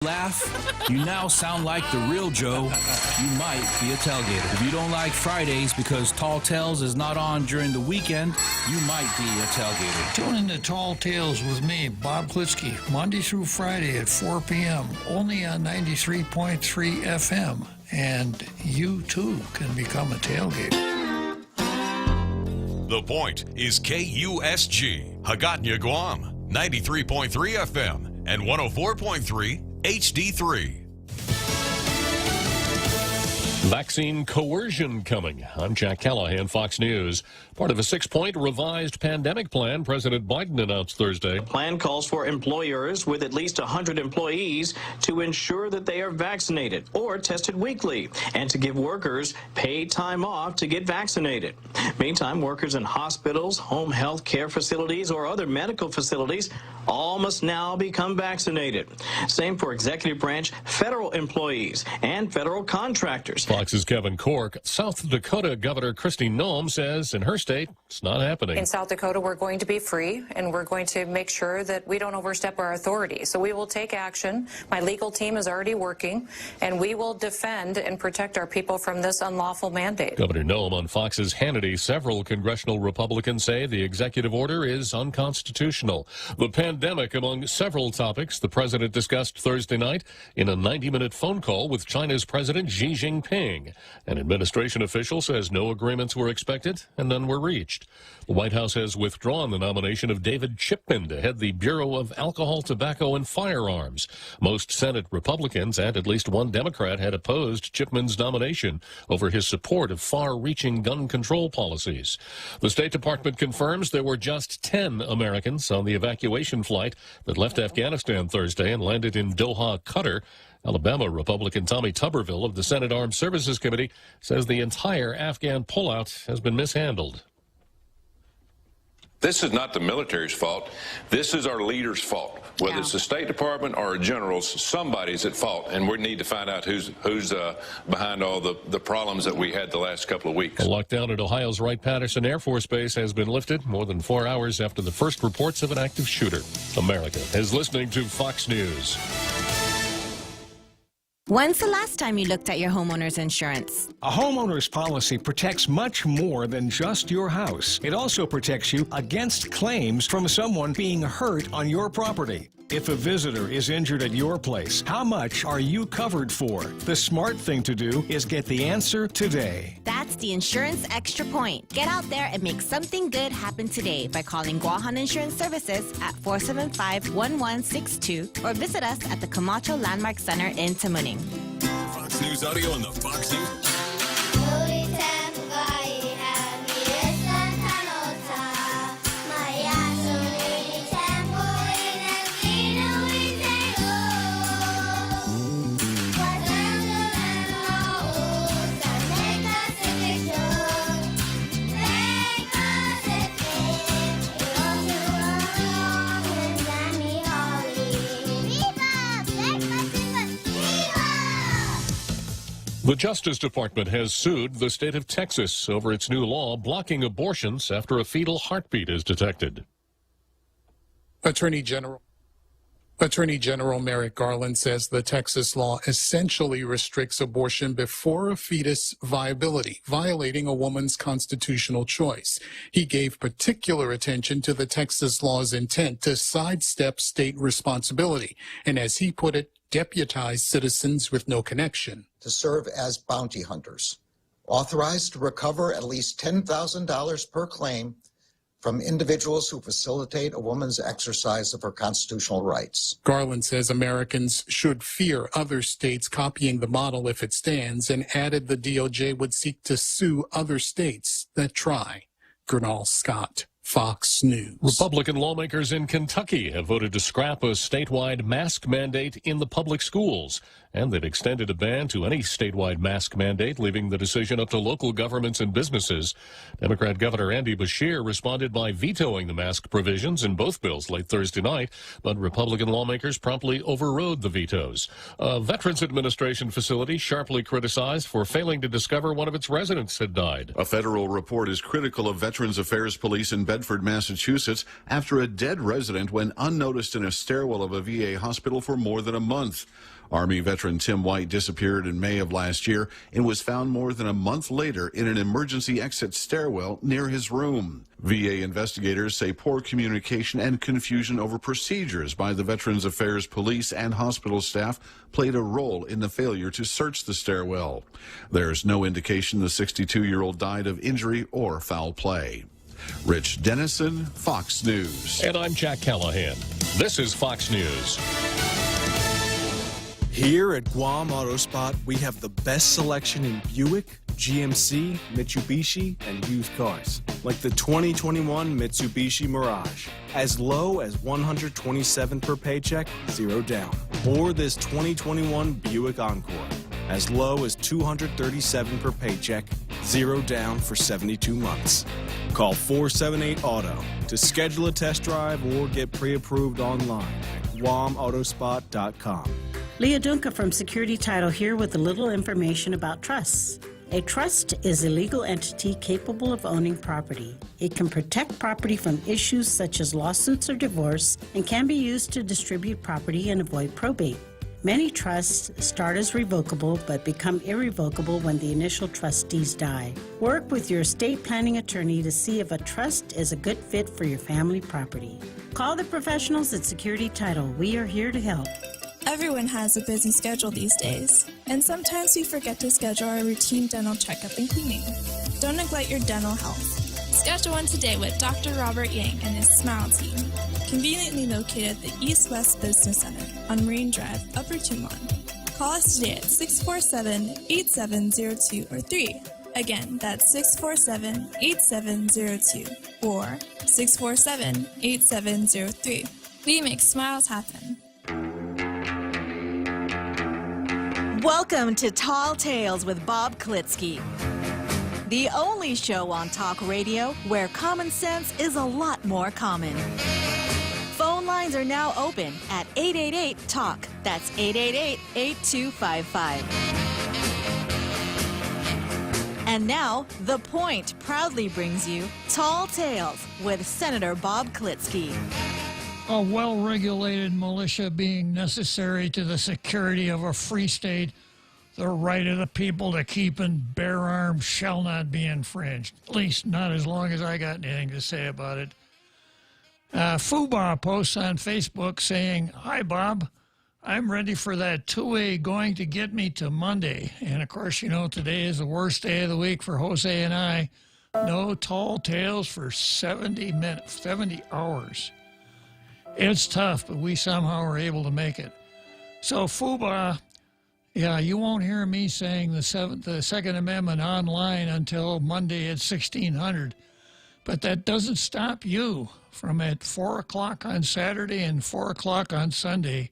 Laugh, you now sound like the real Joe. You might be a tailgater. If you don't like Fridays because Tall Tales is not on during the weekend, you might be a tailgater. Tune in to Tall Tales with me, Bob Klitzkie, Monday through Friday at 4 p.m., only on 93.3 FM. And you, too, can become a tailgater. The Point is KUSG, Hagåtña, Guam, 93.3 FM and 104.3 HD3. Vaccine coercion coming. I'm Jack Callahan, Fox News. Part of a 6-point revised pandemic plan President Biden announced Thursday. The plan calls for employers with at least 100 employees to ensure that they are vaccinated or tested weekly and to give workers paid time off to get vaccinated. Meantime, workers in hospitals, home health care facilities, or other medical facilities all must now become vaccinated. Same for executive branch, federal employees, and federal contractors. Fox's Kevin Cork. South Dakota Governor Kristi Noem says in her state it's not happening. In South Dakota, we're going to be free, and we're going to make sure that we don't overstep our authority. So we will take action. My legal team is already working, and we will defend and protect our people from this unlawful mandate. Governor Noem on Fox's Hannity. Several congressional Republicans say the executive order is unconstitutional. The pandemic among several topics the president discussed Thursday night in a 90-minute phone call with China's President Xi Jinping. An administration official says no agreements were expected and none were reached. The White House has withdrawn the nomination of David Chipman to head the Bureau of Alcohol, Tobacco, and Firearms. Most Senate Republicans and at least one Democrat had opposed Chipman's nomination over his support of far-reaching gun control policies. The State Department confirms there were just 10 Americans on the evacuation flight that left Afghanistan Thursday and landed in Doha, Qatar. Alabama Republican Tommy Tuberville of the Senate Armed Services Committee says the entire Afghan pullout has been mishandled. This is not the military's fault. This is our leaders' fault. Whether it's the State Department or generals, somebody's at fault, and we need to find out who's behind all the problems that we had the last couple of weeks. The lockdown at Ohio's Wright-Patterson Air Force Base has been lifted more than 4 hours after the first reports of an active shooter. America is listening to Fox News. When's the last time you looked at your homeowner's insurance? A homeowner's policy protects much more than just your house. It also protects you against claims from someone being hurt on your property. If a visitor is injured at your place, how much are you covered for? The smart thing to do is get the answer today. That's the Insurance Extra Point. Get out there and make something good happen today by calling Guahan Insurance Services at 475-1162 or visit us at the Camacho Landmark Center in Tamuning. Fox News Audio and the Fox News. The Justice Department has sued the state of Texas over its new law blocking abortions after a fetal heartbeat is detected. Attorney General Merrick Garland says the Texas law essentially restricts abortion before a fetus viability, violating a woman's constitutional choice. He gave particular attention to the Texas law's intent to sidestep state responsibility, and as he put it, deputize citizens with no connection. To serve as bounty hunters, authorized to recover at least $10,000 per claim from individuals who facilitate a woman's exercise of her constitutional rights. Garland says Americans should fear other states copying the model if it stands, and added the DOJ would seek to sue other states that try. Gernal Scott, Fox News. Republican lawmakers in Kentucky have voted to scrap a statewide mask mandate in the public schools. And they've extended a ban to any statewide mask mandate, leaving the decision up to local governments and businesses. Democrat Governor Andy Beshear responded by vetoing the mask provisions in both bills late Thursday night, but Republican lawmakers promptly overrode the vetoes. A Veterans Administration facility sharply criticized for failing to discover one of its residents had died. A federal report is critical of Veterans Affairs Police in Bedford Bedford, Massachusetts, after a dead resident went unnoticed in a stairwell of a VA hospital for more than a month. Army veteran Tim White disappeared in May of last year and was found more than a month later in an emergency exit stairwell near his room. VA investigators say poor communication and confusion over procedures by the Veterans Affairs police and hospital staff played a role in the failure to search the stairwell. There's no indication the 62-year-old died of injury or foul play. Rich Dennison, Fox News. And I'm Jack Callahan. This is Fox News. Here at Guam Auto Spot, we have the best selection in Buick, GMC, Mitsubishi, and used cars. Like the 2021 Mitsubishi Mirage, as low as $127 per paycheck, 0 down. Or this 2021 Buick Encore, as low as $237 per paycheck, 0 down for 72 months. Call 478-AUTO to schedule a test drive or get pre-approved online at guamautospot.com. Leah Dunca from Security Title here with a little information about trusts. A trust is a legal entity capable of owning property. It can protect property from issues such as lawsuits or divorce and can be used to distribute property and avoid probate. Many trusts start as revocable but become irrevocable when the initial trustees die. Work with your estate planning attorney to see if a trust is a good fit for your family property. Call the professionals at Security Title. We are here to help. Everyone has a busy schedule these days, and sometimes we forget to schedule our routine dental checkup and cleaning. Don't neglect your dental health. Schedule one today with Dr. Robert Yang and his Smile Team, conveniently located at the East West Business Center on Marine Drive, Upper Tumon. Call us today at 647-8702 or 3. Again, that's 647-8702 or 647-8703. We make smiles happen. Welcome to Tall Tales with Bob Klitzkie, the only show on talk radio where common sense is a lot more common. Phone lines are now open at 888-TALK. That's 888-8255. And now, The Point proudly brings you Tall Tales with Senator Bob Klitzkie. A well-regulated militia being necessary to the security of a free state, the right of the people to keep and bear arms shall not be infringed. At least not as long as I got anything to say about it. Fuba posts on Facebook saying, "Hi, Bob. I'm ready for that 2A going to get me to Monday." And, of course, you know, today is the worst day of the week for Jose and I. No tall tales for 70 minutes, 70 hours. It's tough, but we somehow are able to make it. So, Fuba, yeah, you won't hear me saying the Second Amendment online until Monday at 1600. But that doesn't stop you from at 4 o'clock on Saturday and 4 o'clock on Sunday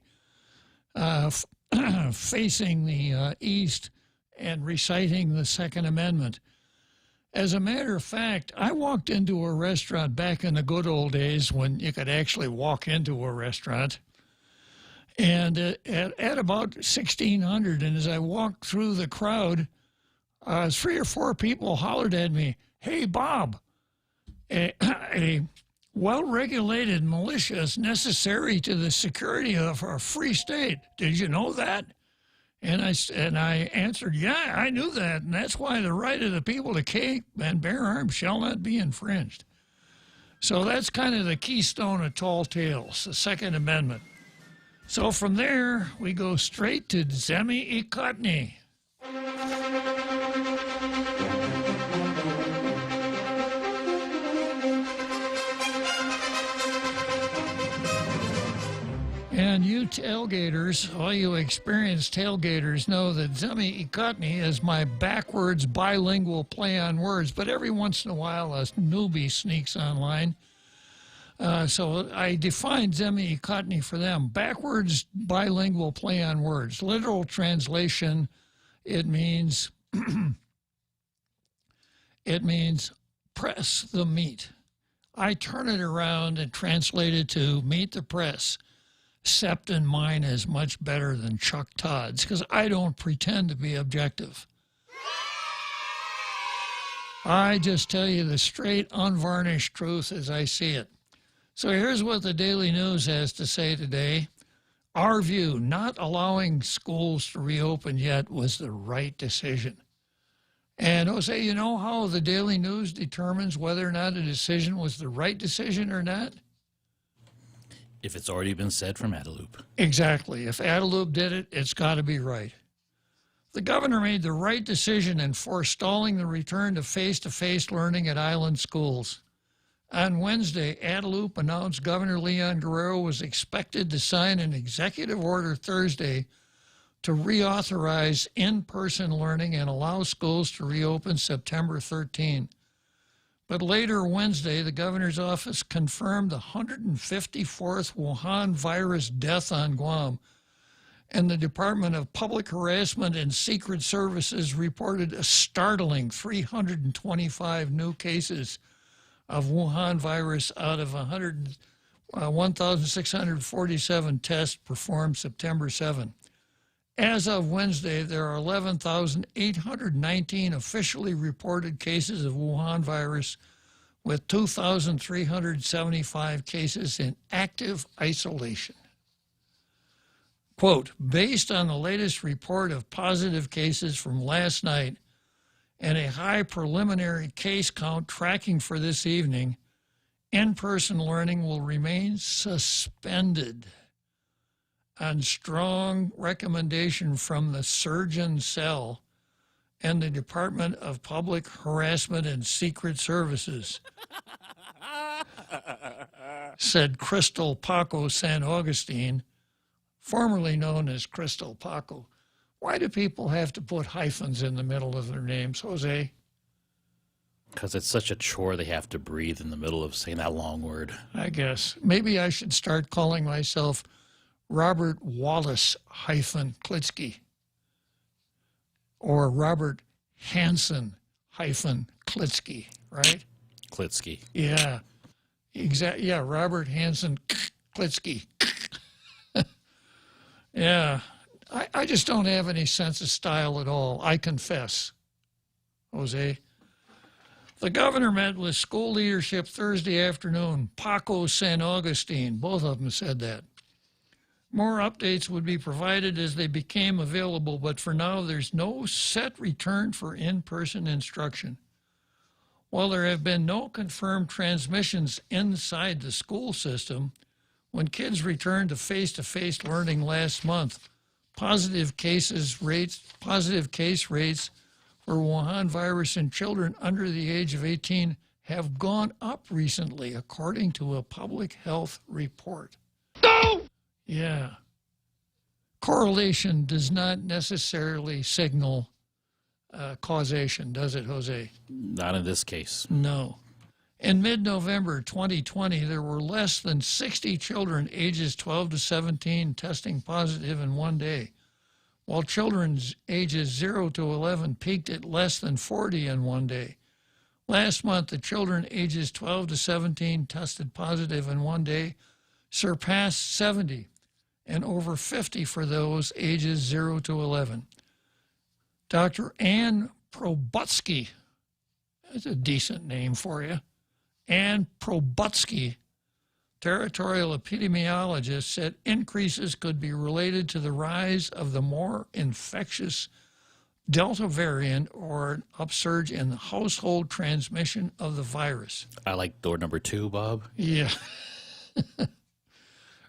facing the east and reciting the Second Amendment. As a matter of fact, I walked into a restaurant back in the good old days when you could actually walk into a restaurant. And at about 1600, and as I walked through the crowd, 3 or 4 people hollered at me, "Hey, Bob, a well-regulated militia is necessary to the security of our free state. Did you know that?" And I answered, "Yeah, I knew that, and that's why the right of the people to keep and bear arms shall not be infringed." So that's kind of the keystone of Tall Tales, the Second Amendment. So from there, we go straight to Zemi Ikotny. And you tailgaters, all you experienced tailgaters, know that Zemi Ikotny is my backwards bilingual play on words, but every once in a while a newbie sneaks online. So I defined Zemi Ikotny for them. Backwards bilingual play on words. Literal translation, it means it means press the meat. I turn it around and translate it to meet the press. Except in mine is much better than Chuck Todd's because I don't pretend to be objective. I just tell you the straight, unvarnished truth as I see it. So here's what the Daily News has to say today. Our view, not allowing schools to reopen yet was the right decision. And Jose, you know how the Daily News determines whether or not a decision was the right decision or not? If it's already been said from Adelup. Exactly. If Adelup did it, it's got to be right. The governor made the right decision in forestalling the return to face-to-face learning at island schools. On Wednesday, Adelup announced Governor Leon Guerrero was expected to sign an executive order Thursday to reauthorize in-person learning and allow schools to reopen September 13. But later Wednesday, the governor's office confirmed the 154th Wuhan virus death on Guam, and the Department of Public Harassment and Secret Services reported a startling 325 new cases of Wuhan virus out of 1,647 tests performed September 7. As of Wednesday, there are 11,819 officially reported cases of Wuhan virus, with 2,375 cases in active isolation. Quote, based on the latest report of positive cases from last night and a high preliminary case count tracking for this evening, in-person learning will remain suspended on strong recommendation from the Surgeon Cell and the Department of Public Harassment and Secret Services, said Crystal Paco San Augustine, formerly known as Crystal Paco. Why do people have to put hyphens in the middle of their names, Jose? Because it's such a chore they have to breathe in the middle of saying that long word. I guess. Maybe I should start calling myself Robert Wallace Klitzkie or Robert Hansen Klitzkie, right? Klitzkie. Yeah. Exactly. Yeah, Robert Hansen Klitzkie. Yeah. I just don't have any sense of style at all, I confess, Jose. The governor met with school leadership Thursday afternoon. Paco San Augustine, both of them said that. More updates would be provided as they became available, but for now there's no set return for in-person instruction. While there have been no confirmed transmissions inside the school system, when kids returned to face-to-face learning last month, positive case rates for Wuhan virus in children under the age of 18 have gone up recently, according to a public health report. No! Yeah. Correlation does not necessarily signal causation, does it, Jose? Not in this case. No. In mid-November 2020, there were less than 60 children ages 12 to 17 testing positive in one day, while children's ages 0 to 11 peaked at less than 40 in one day. Last month, the children ages 12 to 17 tested positive in one day surpassed 70, and over 50 for those ages 0 to 11. Dr. Ann Probutsky, that's a decent name for you, Ann Probutsky, territorial epidemiologist, said increases could be related to the rise of the more infectious Delta variant or an upsurge in the household transmission of the virus. I like door number 2, Bob. Yeah.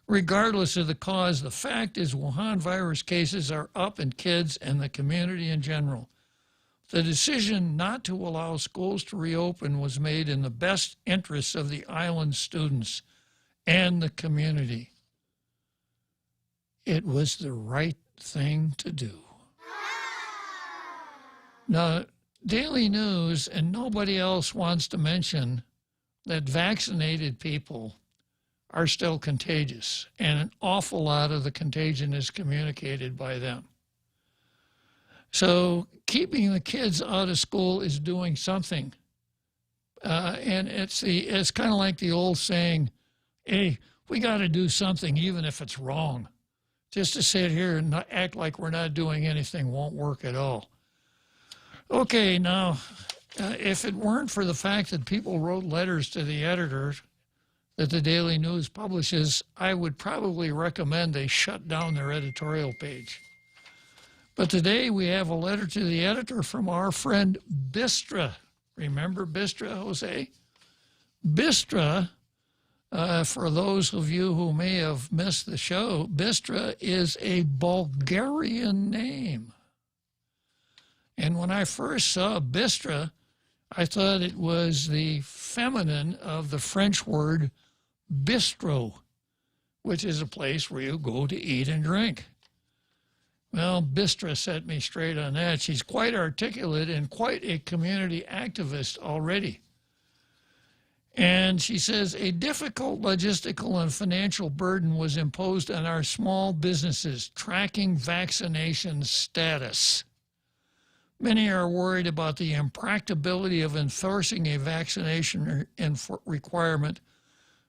Regardless of the cause, the fact is Wuhan virus cases are up in kids and the community in general. The decision not to allow schools to reopen was made in the best interests of the island students and the community. It was the right thing to do. Now, Daily News and nobody else wants to mention that vaccinated people are still contagious, and an awful lot of the contagion is communicated by them. So keeping the kids out of school is doing something. And it's kind of like the old saying, hey, we got to do something even if it's wrong. Just to sit here and act like we're not doing anything won't work at all. Okay, now, If it weren't for the fact that people wrote letters to the editor that the Daily News publishes, I would probably recommend they shut down their editorial page. But today we have a letter to the editor from our friend Bistra. Remember Bistra, Jose? Bistra, for those of you who may have missed the show, Bistra is a Bulgarian name. And when I first saw Bistra, I thought it was the feminine of the French word bistro, which is a place where you go to eat and drink. Well, Bistra set me straight on that. She's quite articulate and quite a community activist already. And she says, a difficult logistical and financial burden was imposed on our small businesses tracking vaccination status. Many are worried about the impracticability of enforcing a vaccination requirement,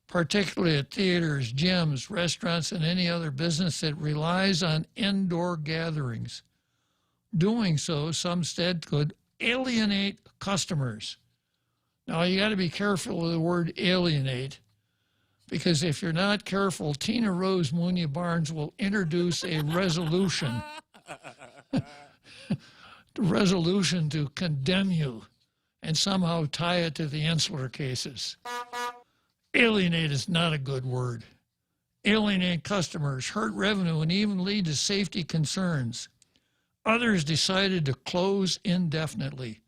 particularly at theaters, gyms, restaurants, and any other business that relies on indoor gatherings. Doing so, some said, could alienate customers. Now, you got to be careful with the word alienate, because if you're not careful, Tina Rose Munya Barnes will introduce a resolution. Resolution to condemn you and somehow tie it to the insular cases. Alienate is not a good word. Alienate customers, hurt revenue, and even lead to safety concerns. Others decided to close indefinitely.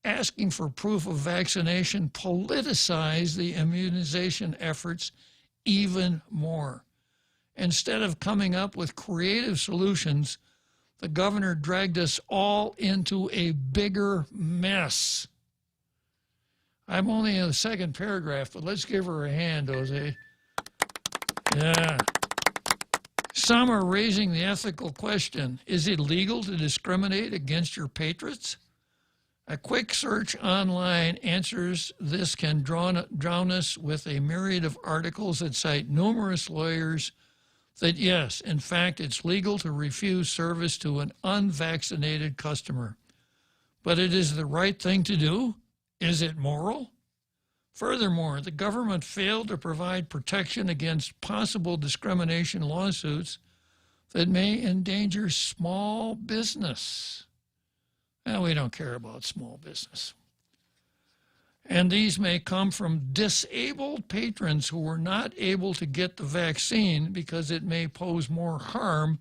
Asking for proof of vaccination politicized the immunization efforts even more. Instead of coming up with creative solutions, the governor dragged us all into a bigger mess. I'm only in the second paragraph, but let's give her a hand, Jose. Yeah. Some are raising the ethical question, is it legal to discriminate against your patriots? A quick search online answers this can drown us with a myriad of articles that cite numerous lawyers that yes, in fact, it's legal to refuse service to an unvaccinated customer. But it is the right thing to do? Is it moral? Furthermore, the government failed to provide protection against possible discrimination lawsuits that may endanger small business. Well, we don't care about small business. And these may come from disabled patrons who were not able to get the vaccine because it may pose more harm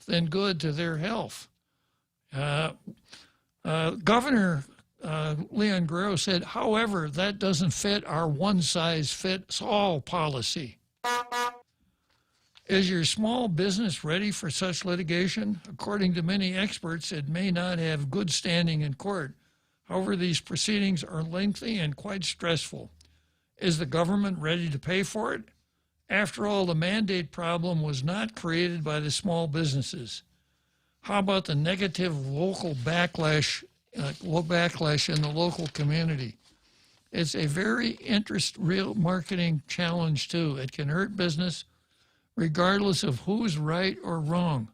than good to their health. Governor Leon Guerrero said, however, that doesn't fit our one-size-fits-all policy. Is your small business ready for such litigation? According to many experts, it may not have good standing in court. However, these proceedings are lengthy and quite stressful. Is the government ready to pay for it? After all, the mandate problem was not created by the small businesses. How about the negative local backlash in the local community? It's a very real marketing challenge, too. It can hurt business regardless of who's right or wrong.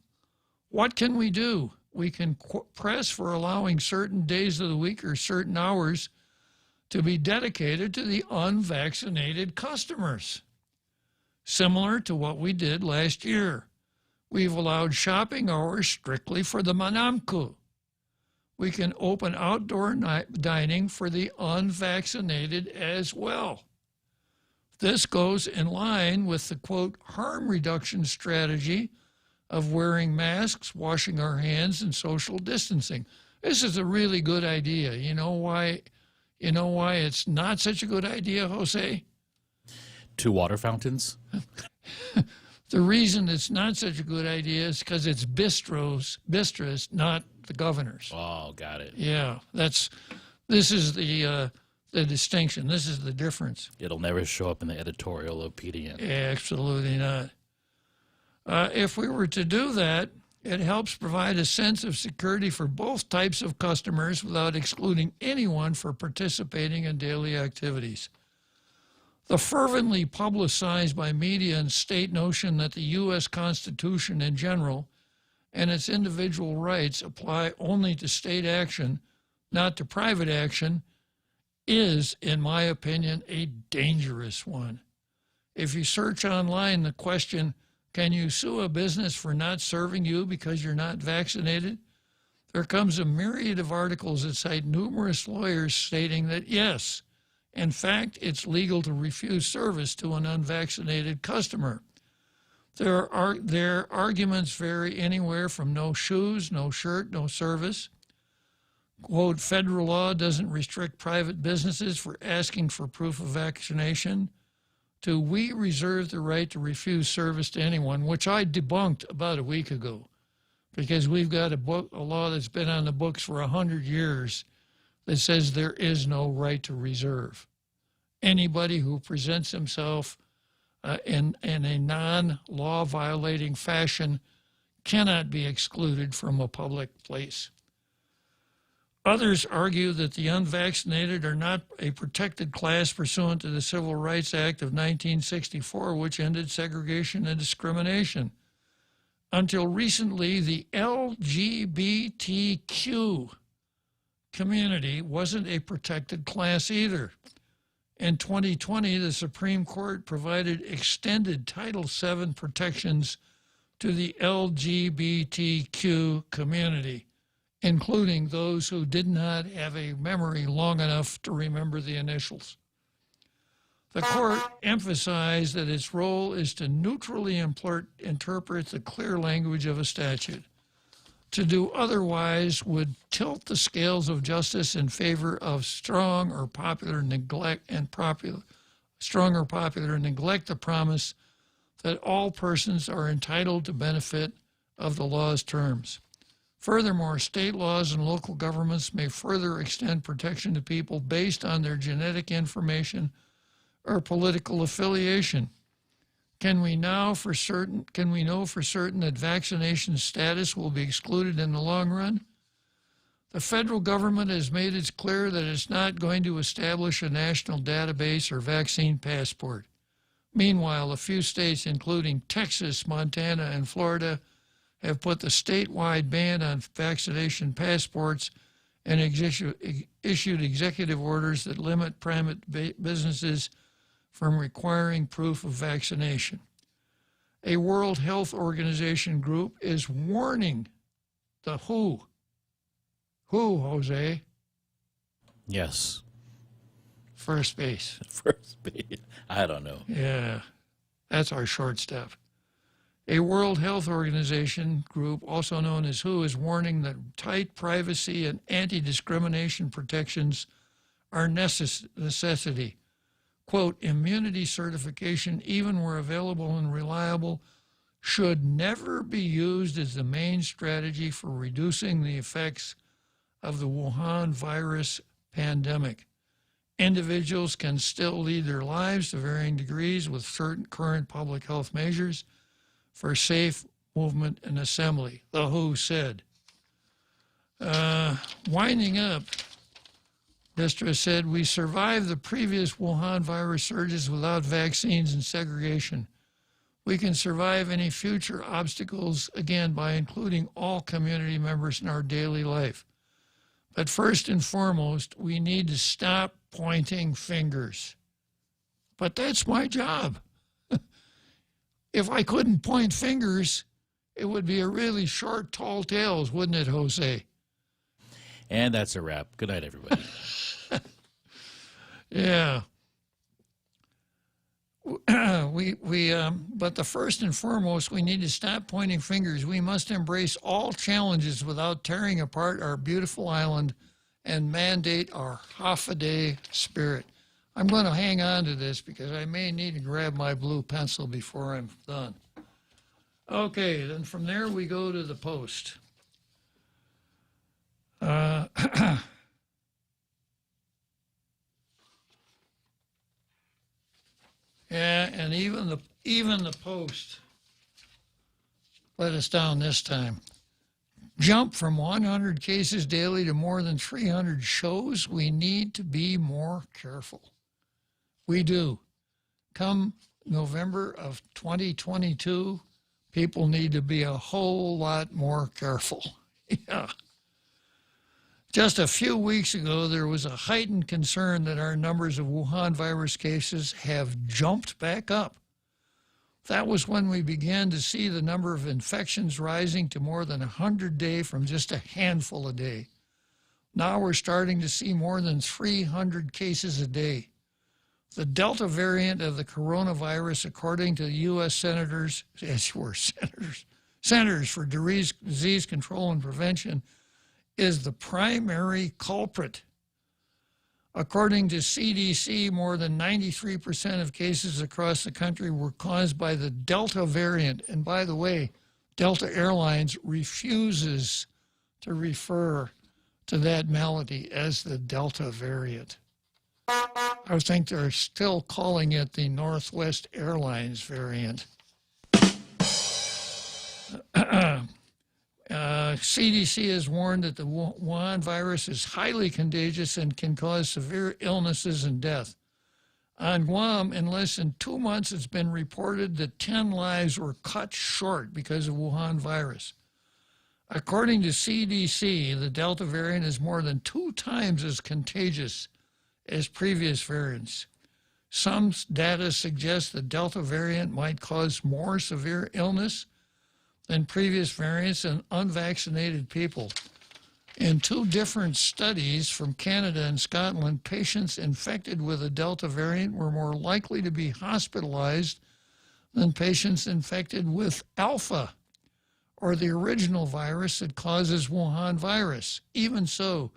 What can we do? We can press for allowing certain days of the week or certain hours to be dedicated to the unvaccinated customers, similar to what we did last year. We've allowed shopping hours strictly for the Manamku. We can open outdoor dining for the unvaccinated as well. This goes in line with the, quote, harm reduction strategy of wearing masks, washing our hands, and social distancing. This is a really good idea. You know why it's not such a good idea, Jose? 2 water fountains? The reason it's not such a good idea is because it's bistros, not the governor's. Oh, got it. Yeah, this is the distinction. This is the difference. It'll never show up in the editorial of PDN. Absolutely not. If we were to do that, it helps provide a sense of security for both types of customers without excluding anyone for participating in daily activities. The fervently publicized by media and state notion that the U.S. Constitution in general and its individual rights apply only to state action not to private action, is, in my opinion, a dangerous one. If you search online the question, can you sue a business for not serving you because you're not vaccinated? There comes a myriad of articles that cite numerous lawyers stating that yes, in fact, it's legal to refuse service to an unvaccinated customer. Their arguments vary anywhere from no shoes, no shirt, no service. Quote, federal law doesn't restrict private businesses for asking for proof of vaccination, to we reserve the right to refuse service to anyone, which I debunked about a week ago, because we've got a law that's been on the books for 100 years that says there is no right to reserve. Anybody who presents himself in a non-law violating fashion cannot be excluded from a public place. Others argue that the unvaccinated are not a protected class pursuant to the Civil Rights Act of 1964, which ended segregation and discrimination. Until recently, the LGBTQ community wasn't a protected class either. In 2020, the Supreme Court provided extended Title VII protections to the LGBTQ community, including those who did not have a memory long enough to remember the initials. The court emphasized that its role is to neutrally interpret the clear language of a statute. To do otherwise would tilt the scales of justice in favor of strong or popular neglect the promise that all persons are entitled to benefit of the law's terms. Furthermore, state laws and local governments may further extend protection to people based on their genetic information or political affiliation. Can we know for certain that vaccination status will be excluded in the long run? The federal government has made it clear that it's not going to establish a national database or vaccine passport. Meanwhile, a few states, including Texas, Montana, and Florida, have put the statewide ban on vaccination passports and issued executive orders that limit private businesses from requiring proof of vaccination. A World Health Organization group is warning the WHO. Who, Jose? Yes. First base. First base. I don't know. Yeah, that's our shortstop. A World Health Organization group, also known as WHO, is warning that tight privacy and anti-discrimination protections are necessity. Quote, immunity certification, even where available and reliable, should never be used as the main strategy for reducing the effects of the Wuhan virus pandemic. Individuals can still lead their lives to varying degrees with certain current public health measures for safe movement and assembly, the WHO said. Winding up, Vistra said, we survived the previous Wuhan virus surges without vaccines and segregation. We can survive any future obstacles, again, by including all community members in our daily life. But first and foremost, we need to stop pointing fingers. But that's my job. If I couldn't point fingers, it would be a really short, tall tales, wouldn't it, Jose? And that's a wrap. Good night, everybody. Yeah. But the first and foremost, we need to stop pointing fingers. We must embrace all challenges without tearing apart our beautiful island and mandate our half-a-day spirit. I'm going to hang on to this because I may need to grab my blue pencil before I'm done. Okay, then from there we go to the Post. Yeah, and even the Post let us down this time. Jump from 100 cases daily to more than 300 shows. We need to be more careful. We do. Come November of 2022, people need to be a whole lot more careful. Yeah. Just a few weeks ago, there was a heightened concern that our numbers of Wuhan virus cases have jumped back up. That was when we began to see the number of infections rising to more than 100 a day from just a handful a day. Now we're starting to see more than 300 cases a day. The Delta variant of the coronavirus, according to the U.S. Centers for Disease Control and Prevention, is the primary culprit. According to CDC, more than 93% of cases across the country were caused by the Delta variant. And by the way, Delta Airlines refuses to refer to that malady as the Delta variant. I think they're still calling it the Northwest Airlines variant. CDC has warned that the Wuhan virus is highly contagious and can cause severe illnesses and death. On Guam, in less than 2 months, it's been reported that 10 lives were cut short because of Wuhan virus. According to CDC, the Delta variant is more than 2 times as contagious as previous variants. Some data suggest the Delta variant might cause more severe illness than previous variants in unvaccinated people. In 2 different studies from Canada and Scotland, patients infected with the Delta variant were more likely to be hospitalized than patients infected with Alpha, or the original virus that causes Wuhan virus. Even so,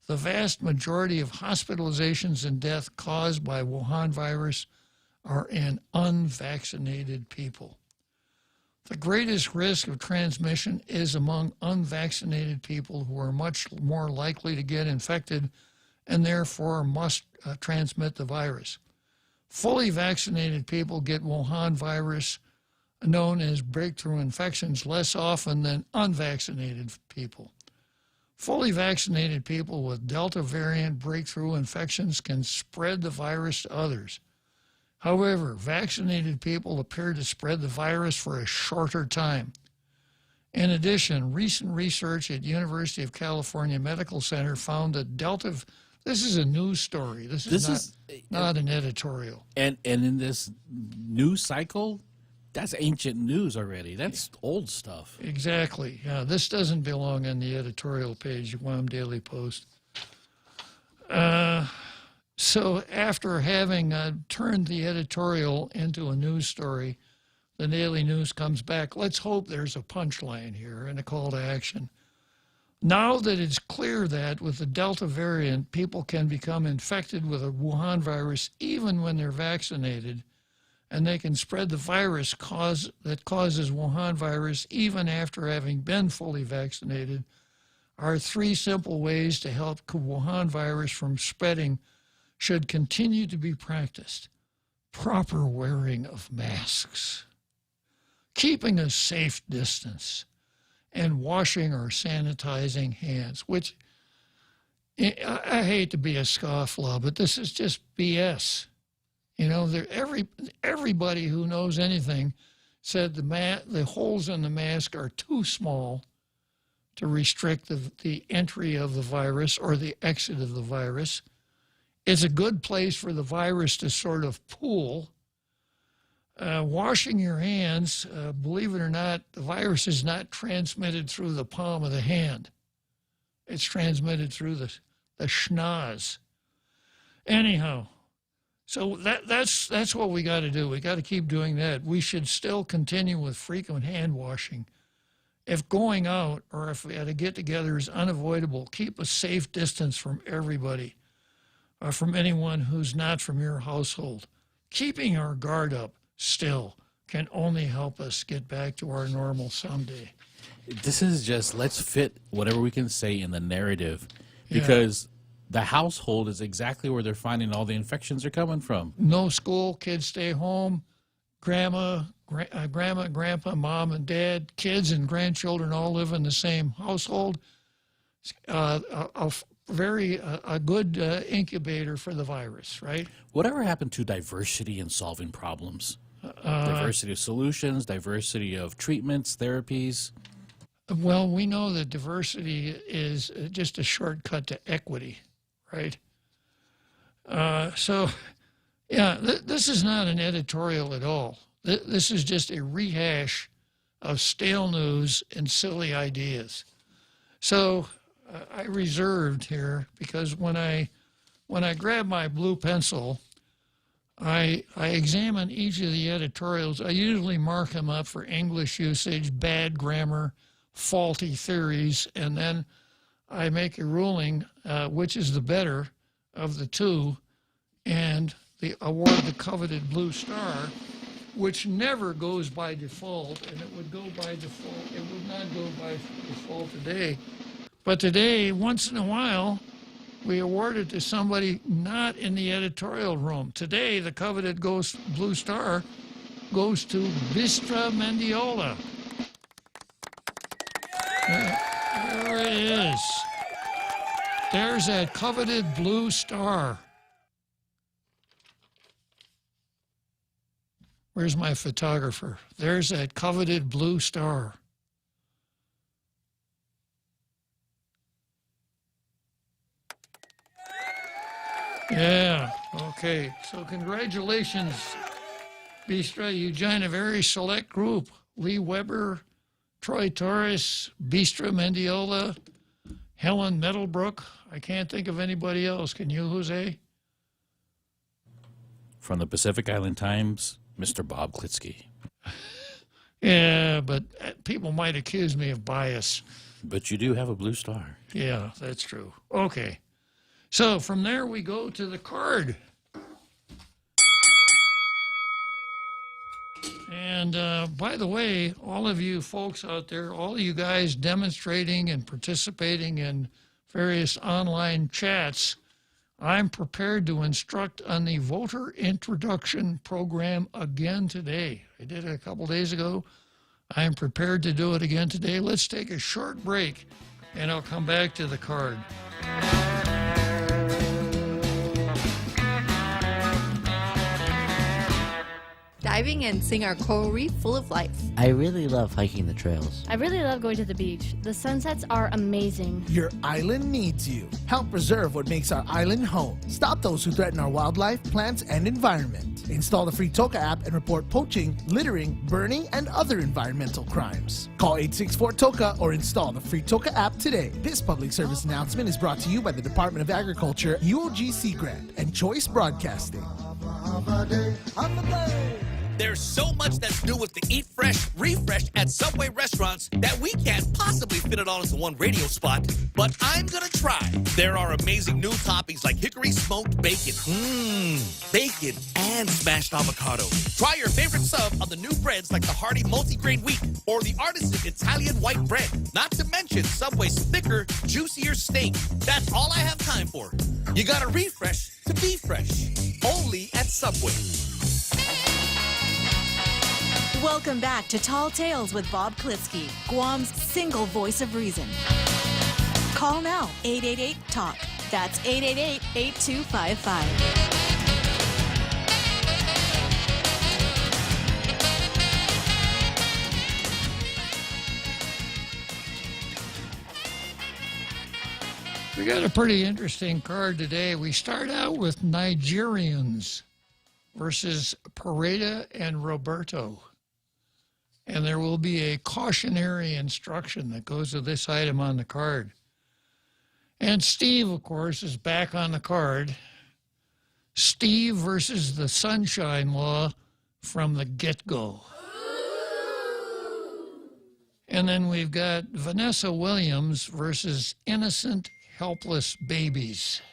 the vast majority of hospitalizations and death caused by Wuhan virus are in unvaccinated people. The greatest risk of transmission is among unvaccinated people who are much more likely to get infected and therefore must transmit the virus. Fully vaccinated people get Wuhan virus, known as breakthrough infections, less often than unvaccinated people. Fully vaccinated people with Delta variant breakthrough infections can spread the virus to others. However, vaccinated people appear to spread the virus for a shorter time. In addition, recent research at University of California Medical Center found that Delta, this is a news story. This is not an editorial. And in this news cycle, that's ancient news already. That's old stuff. Exactly. Yeah, this doesn't belong on the editorial page of Guam Daily Post. So after having turned the editorial into a news story, the Daily News comes back. Let's hope there's a punchline here and a call to action. Now that it's clear that with the Delta variant, people can become infected with a Wuhan virus even when they're vaccinated, and they can spread the virus that causes Wuhan virus even after having been fully vaccinated, are 3 simple ways to help Wuhan virus from spreading should continue to be practiced. Proper wearing of masks, keeping a safe distance, and washing or sanitizing hands, which I hate to be a scofflaw, but this is just BS. You know, everybody who knows anything said the holes in the mask are too small to restrict the entry of the virus or the exit of the virus. It's a good place for the virus to sort of pool. Washing your hands, believe it or not, the virus is not transmitted through the palm of the hand. It's transmitted through the schnoz. Anyhow, so that's what we got to do. We got to keep doing that. We should still continue with frequent hand washing. If going out or if we had a get-together is unavoidable, keep a safe distance from everybody, or from anyone who's not from your household. Keeping our guard up still can only help us get back to our normal someday. This is just, let's fit whatever we can say in the narrative, because the household is exactly where they're finding all the infections are coming from. No school, kids stay home, grandma, grandpa, mom and dad, kids and grandchildren all live in the same household. A good incubator for the virus, right? Whatever happened to diversity in solving problems? Diversity of solutions, diversity of treatments, therapies. Well, we know that diversity is just a shortcut to equity, right? This is not an editorial at all. This is just a rehash of stale news and silly ideas. So I reserved here because when I grab my blue pencil, I examine each of the editorials. I usually mark them up for English usage, bad grammar, faulty theories, and then I make a ruling which is the better of the two, and award the coveted blue star, which never goes by default, and it would go by default. It would not go by default today. But today, once in a while, we award it to somebody not in the editorial room. Today, the coveted blue star goes to Bistra Mendiola. There it is. There's that coveted blue star. Where's my photographer? There's that coveted blue star. Yeah, okay. So congratulations, Bistra. You joined a very select group. Lee Weber, Troy Torres, Bistra Mendiola, Helen Meadowbrook. I can't think of anybody else. Can you, Jose? From the Pacific Island Times, Mr. Bob Klitzkie. Yeah, but people might accuse me of bias. But you do have a blue star. Yeah, that's true. Okay. So from there we go to the card. And by the way, all of you folks out there, all of you guys demonstrating and participating in various online chats, I'm prepared to instruct on the voter introduction program again today. I did it a couple days ago. I'm prepared to do it again today. Let's take a short break, and I'll come back to the card. Diving and seeing our coral reef full of life. I really love hiking the trails. I really love going to the beach. The sunsets are amazing. Your island needs you. Help preserve what makes our island home. Stop those who threaten our wildlife, plants, and environment. Install the free Toka app and report poaching, littering, burning, and other environmental crimes. Call 864-TOKA or install the free Toka app today. This public service announcement is brought to you by the Department of Agriculture, UOG Sea Grant, and Choice Broadcasting. There's so much that's new with the Eat Fresh, Refresh at Subway restaurants that we can't possibly fit it all into one radio spot, but I'm gonna try. There are amazing new toppings like hickory smoked bacon, bacon and smashed avocado. Try your favorite sub on the new breads like the hearty multigrain wheat or the artisan Italian white bread. Not to mention Subway's thicker, juicier steak. That's all I have time for. You gotta refresh to be fresh. Only at Subway. Welcome back to Tall Tales with Bob Klitzkie, Guam's single voice of reason. Call now, 888-TALK. That's 888-8255. We got a pretty interesting card today. We start out with Nigerians versus Pareda and Roberto. And there will be a cautionary instruction that goes with this item on the card. And Steve, of course, is back on the card. Steve versus the Sunshine Law from the get-go. And then we've got Vanessa Williams versus Innocent, Helpless Babies,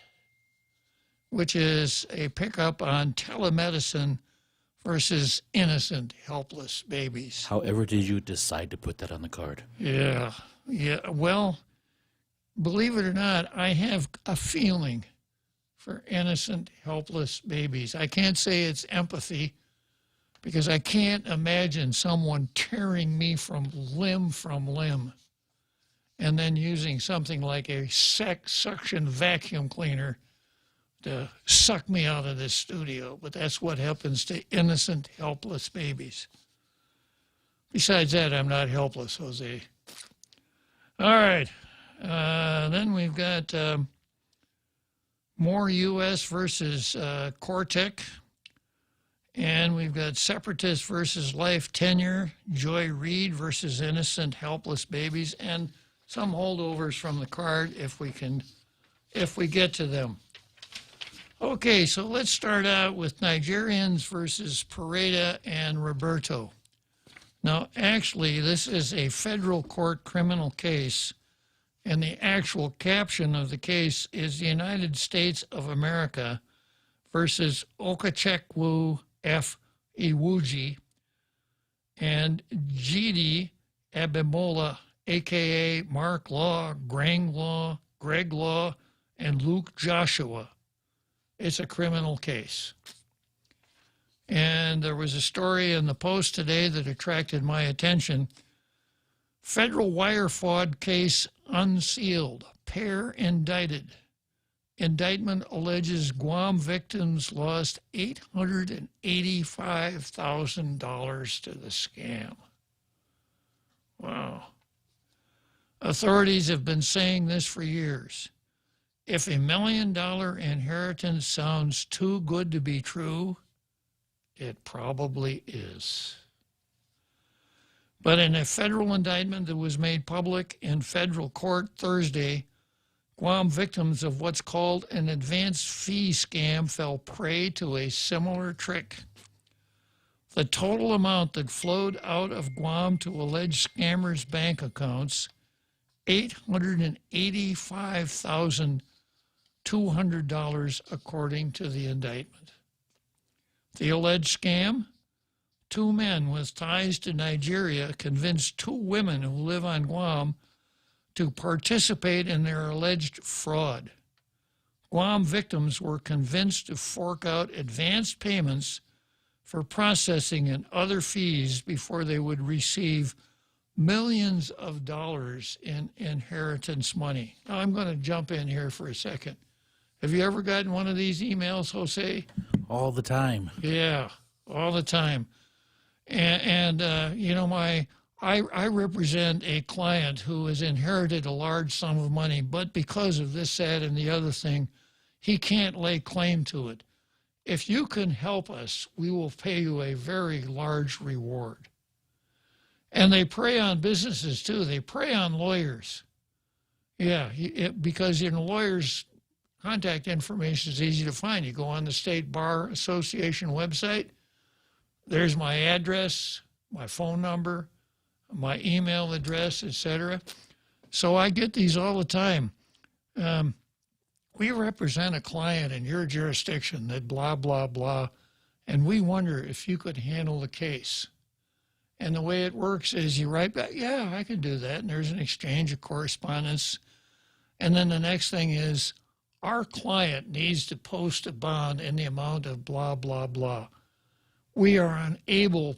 which is a pickup on telemedicine versus innocent, helpless babies. However did you decide to put that on the card? Yeah. Well, believe it or not, I have a feeling for innocent, helpless babies. I can't say it's empathy because I can't imagine someone tearing me from limb and then using something like a suction vacuum cleaner to suck me out of this studio, but that's what happens to innocent, helpless babies. Besides that, I'm not helpless, Jose. All right. Then we've got more U.S. versus Cortec. And we've got Separatist versus Life Tenure, Joy Reid versus Innocent Helpless Babies, and some holdovers from the card if we get to them. Okay, so let's start out with Nigerians versus Pareda and Roberto. Now, actually, this is a federal court criminal case, and the actual caption of the case is the United States of America versus Okachekwu F. Iwuji and Jide Abimbola, a.k.a. Mark Law, Greg Law, and Luke Joshua. It's a criminal case. And there was a story in the Post today that attracted my attention. Federal wire fraud case unsealed. Pair indicted. Indictment alleges Guam victims lost $885,000 to the scam. Wow. Authorities have been saying this for years. If $1 million inheritance sounds too good to be true, it probably is. But in a federal indictment that was made public in federal court Thursday, Guam victims of what's called an advance fee scam fell prey to a similar trick. The total amount that flowed out of Guam to alleged scammers' bank accounts, $885,200 according to the indictment. The alleged scam? 2 men with ties to Nigeria convinced 2 women who live on Guam to participate in their alleged fraud. Guam victims were convinced to fork out advanced payments for processing and other fees before they would receive millions of dollars in inheritance money. Now, I'm going to jump in here for a second. Have you ever gotten one of these emails, Jose? All the time. Yeah, all the time. And you know, I represent a client who has inherited a large sum of money, but because of this, that, and the other thing, he can't lay claim to it. If you can help us, we will pay you a very large reward. And they prey on businesses, too. They prey on lawyers. Yeah, because lawyers' contact information is easy to find. You go on the State Bar Association website. There's my address, my phone number, my email address, etc. So I get these all the time. We represent a client in your jurisdiction that blah, blah, blah, and we wonder if you could handle the case. And the way it works is you write back, yeah, I can do that, and there's an exchange of correspondence. And then the next thing is our client needs to post a bond in the amount of blah, blah, blah. We are unable,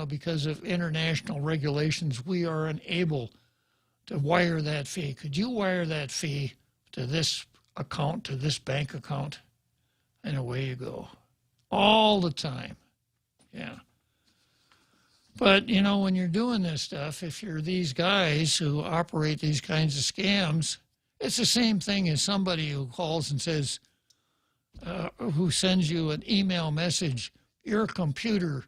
because of international regulations, we are unable to wire that fee. Could you wire that fee to this account, to this bank account? And away you go. All the time. Yeah. But, when you're doing this stuff, if you're these guys who operate these kinds of scams, it's the same thing as somebody who calls and says, who sends you an email message, your computer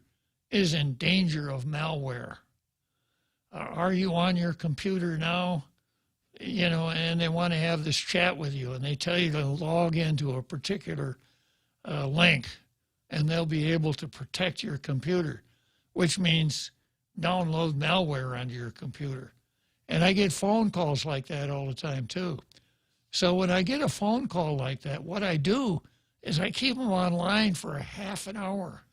is in danger of malware. Are you on your computer now? And they want to have this chat with you, and they tell you to log into a particular link, and they'll be able to protect your computer, which means download malware onto your computer. And I get phone calls like that all the time, too. So when I get a phone call like that, what I do is I keep them online for a half an hour.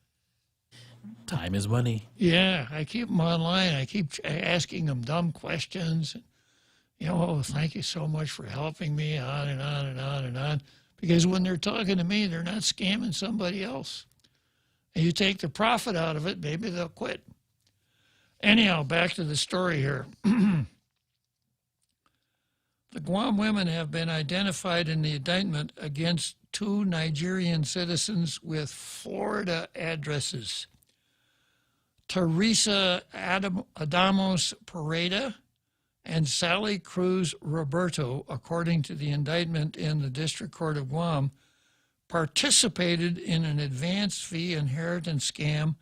Time is money. Yeah, I keep them online. I keep asking them dumb questions. Thank you so much for helping me, on and on and on and on. Because when they're talking to me, they're not scamming somebody else. And you take the profit out of it, maybe they'll quit. Anyhow, back to the story here. The Guam women have been identified in the indictment against 2 Nigerian citizens with Florida addresses. Teresa Adamos Pareda and Sally Cruz Roberto, according to the indictment in the District Court of Guam, participated in an advance fee inheritance scam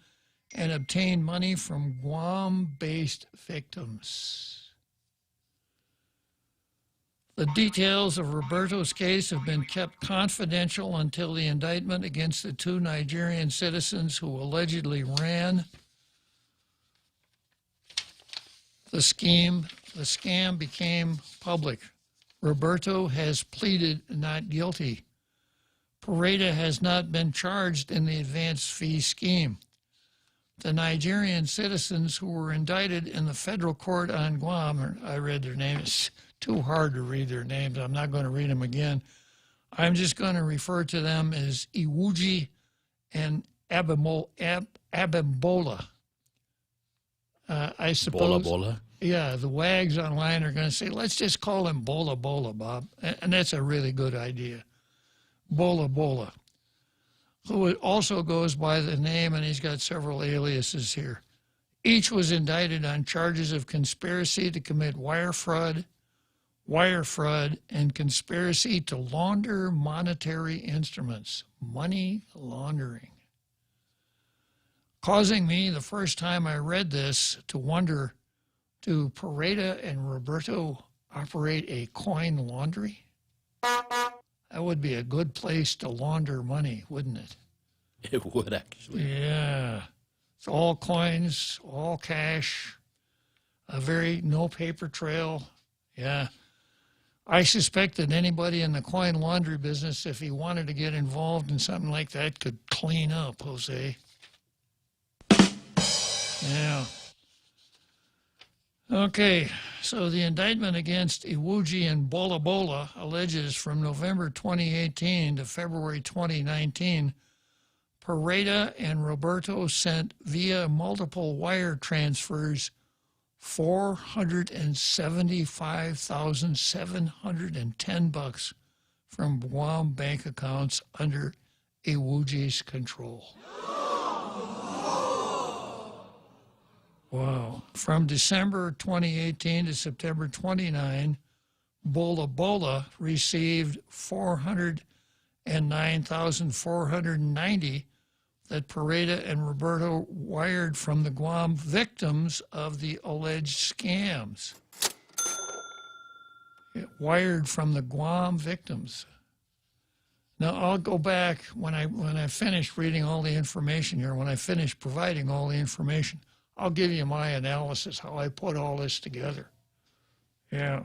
and obtained money from Guam-based victims. The details of Roberto's case have been kept confidential until the indictment against the two Nigerian citizens who allegedly ran the scheme. The scam became public. Roberto has pleaded not guilty. Pareda has not been charged in the advance fee scheme. The Nigerian citizens who were indicted in the federal court on Guam, I read their names, it's too hard to read their names. I'm not going to read them again. I'm just going to refer to them as Iwuji and Abimbola. I suppose. Bola. Yeah, the wags online are going to say, let's just call him Bola, Bob. And that's a really good idea. Bola, who also goes by the name, and he's got several aliases here. Each was indicted on charges of conspiracy to commit wire fraud, and conspiracy to launder monetary instruments, money laundering. Causing me, the first time I read this, to wonder, do Pareda and Roberto operate a coin laundry? That would be a good place to launder money, wouldn't it? It would, actually. Yeah. It's all coins, all cash, no paper trail. Yeah. I suspect that anybody in the coin laundry business, if he wanted to get involved in something like that, could clean up, Jose. Yeah. Okay, so the indictment against Iwuji and Bola alleges from November 2018 to February 2019, Pareda and Roberto sent via multiple wire transfers $475,710 from Guam bank accounts under Iwuji's control. Wow. From December 2018 to September 29, Bola received $409,490 that Pareda and Roberto wired from the Guam victims of the alleged scams. Wired from the Guam victims. Now, I'll go back when I finish reading all the information here, when I finish providing all the information, I'll give you my analysis, how I put all this together. Yeah.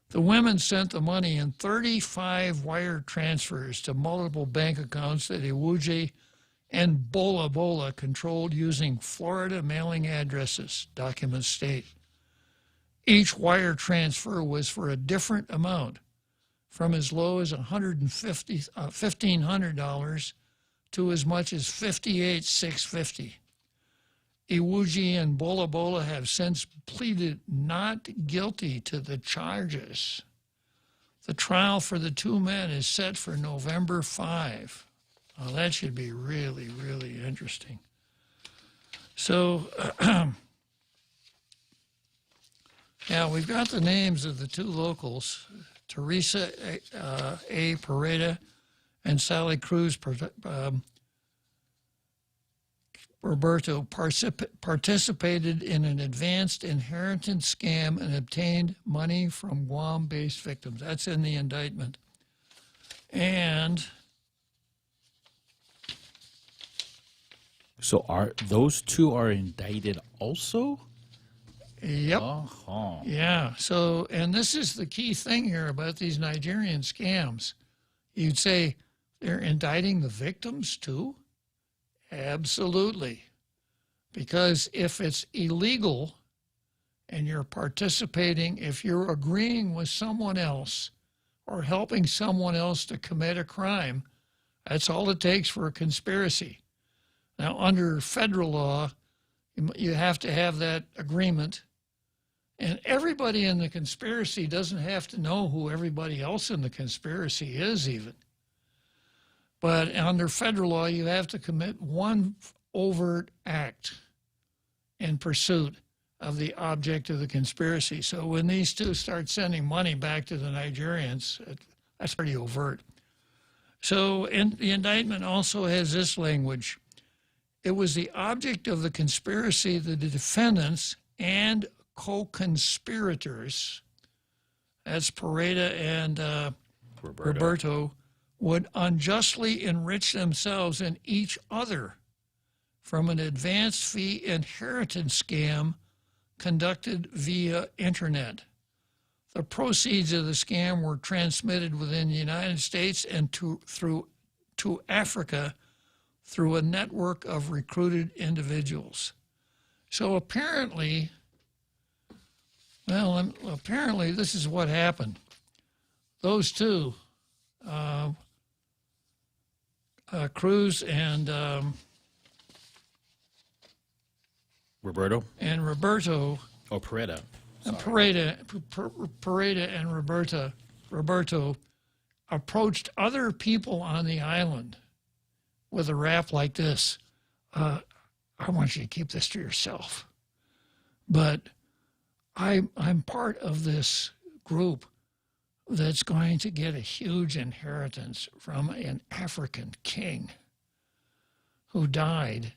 The women sent the money in 35 wire transfers to multiple bank accounts that Iwuji and Bola controlled using Florida mailing addresses, documents state. Each wire transfer was for a different amount, from as low as $1,500 to as much as $58,650. Iwuji and Bola have since pleaded not guilty to the charges. The trial for the two men is set for November 5. Well, that should be really, really interesting. So, yeah, we've got the names of the two locals, Teresa A. Pareda and Sally Cruz Roberto participated in an advanced inheritance scam and obtained money from Guam-based victims. That's in the indictment. And so those two are indicted also? Yep. Uh-huh. Yeah. So, and this is the key thing here about these Nigerian scams. You'd say they're indicting the victims too? Absolutely. Because if it's illegal and you're participating, if you're agreeing with someone else or helping someone else to commit a crime, that's all it takes for a conspiracy. Now, under federal law, you have to have that agreement. And everybody in the conspiracy doesn't have to know who everybody else in the conspiracy is even. But under federal law, you have to commit one overt act in pursuit. of the object of the conspiracy. So when these two start sending money back to the Nigerians, that's pretty overt. So the indictment also has this language. It was the object of the conspiracy that the defendants and co-conspirators, that's Pareda and Roberto, would unjustly enrich themselves and each other from an advance fee inheritance scam conducted via internet. The proceeds of the scam were transmitted within the United States and to Africa through a network of recruited individuals. So apparently this is what happened. Those two, Cruz and Roberto? And Roberto. Oh, Pareda. Pareda and Roberto approached other people on the island with a rap like this. I want you to keep this to yourself. But I'm part of this group that's going to get a huge inheritance from an African king who died,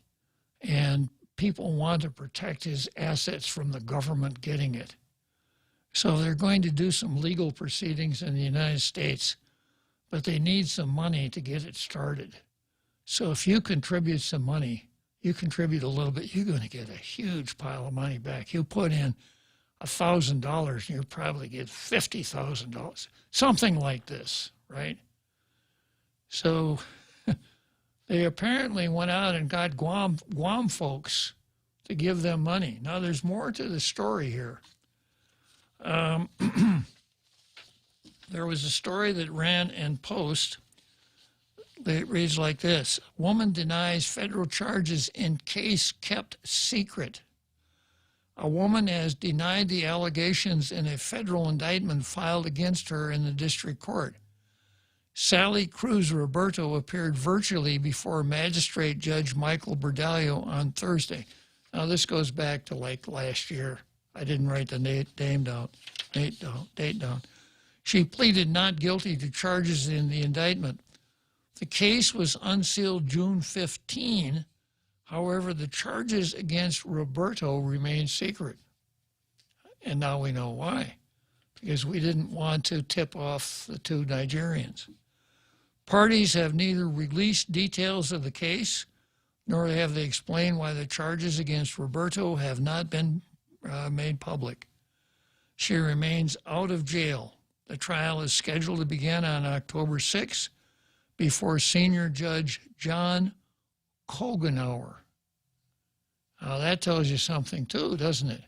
and people want to protect his assets from the government getting it. So they're going to do some legal proceedings in the United States, but they need some money to get it started. So if you contribute some money, you contribute a little bit, you're going to get a huge pile of money back. You put in $1,000 and you'll probably get $50,000, something like this, right? So they apparently went out and got Guam folks to give them money. Now, there's more to the story here. There was a story that ran in Post that reads like this. Woman denies federal charges in case kept secret. A woman has denied the allegations in a federal indictment filed against her in the district court. Sally Cruz Roberto appeared virtually before Magistrate Judge Michael Berdallo on Thursday. Now, this goes back to like last year. I didn't write the date down. She pleaded not guilty to charges in the indictment. The case was unsealed June 15. However, the charges against Roberto remain secret. And now we know why. Because we didn't want to tip off the two Nigerians. Parties have neither released details of the case, nor have they explained why the charges against Roberto have not been made public. She remains out of jail. The trial is scheduled to begin on October 6th before Senior Judge John Kogenauer. Now, that tells you something, too, doesn't it?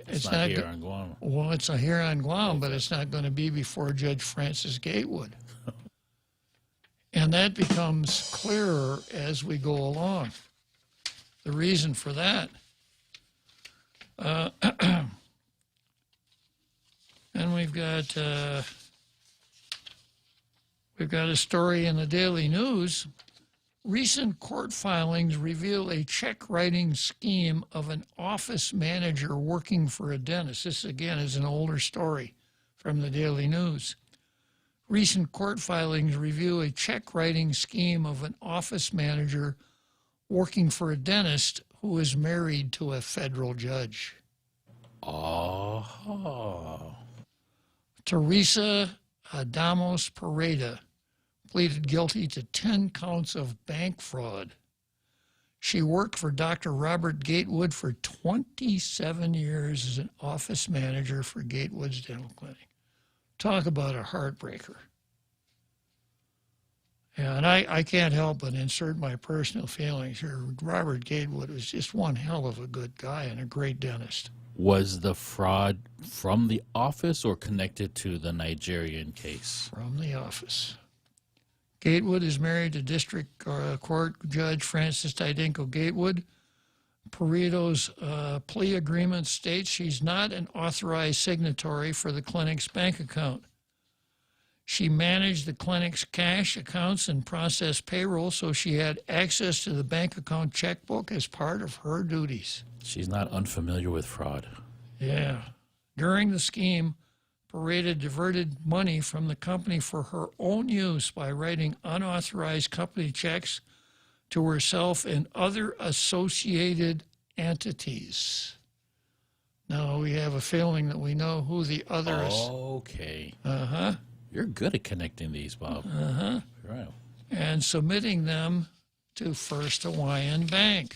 It's not here on Guam. Well, it's here on Guam, but it's not going to be before Judge Francis Gatewood. And that becomes clearer as we go along. The reason for that, and we've got a story in the Daily News. Recent court filings reveal a check-writing scheme of an office manager working for a dentist. This, again, is an older story from the Daily News. Recent court filings reveal a check-writing scheme of an office manager working for a dentist who is married to a federal judge. Oh. Teresa Adamos Pareda pleaded guilty to 10 counts of bank fraud. She worked for Dr. Robert Gatewood for 27 years as an office manager for Gatewood's dental clinic. Talk about a heartbreaker. Yeah, and I can't help but insert my personal feelings here. Robert Gatewood was just one hell of a good guy and a great dentist. Was the fraud from the office or connected to the Nigerian case? From the office. Gatewood is married to District Court Judge Francis Tidenko Gatewood. Paredo's plea agreement states she's not an authorized signatory for the clinic's bank account. She managed the clinic's cash accounts and processed payroll, so she had access to the bank account checkbook as part of her duties. She's not unfamiliar with fraud. Yeah. During the scheme, Pareda diverted money from the company for her own use by writing unauthorized company checks to herself and other associated entities. Now, we have a feeling that we know who the others... Okay. Uh-huh. You're good at connecting these, Bob. Uh-huh. Right. And submitting them to First Hawaiian Bank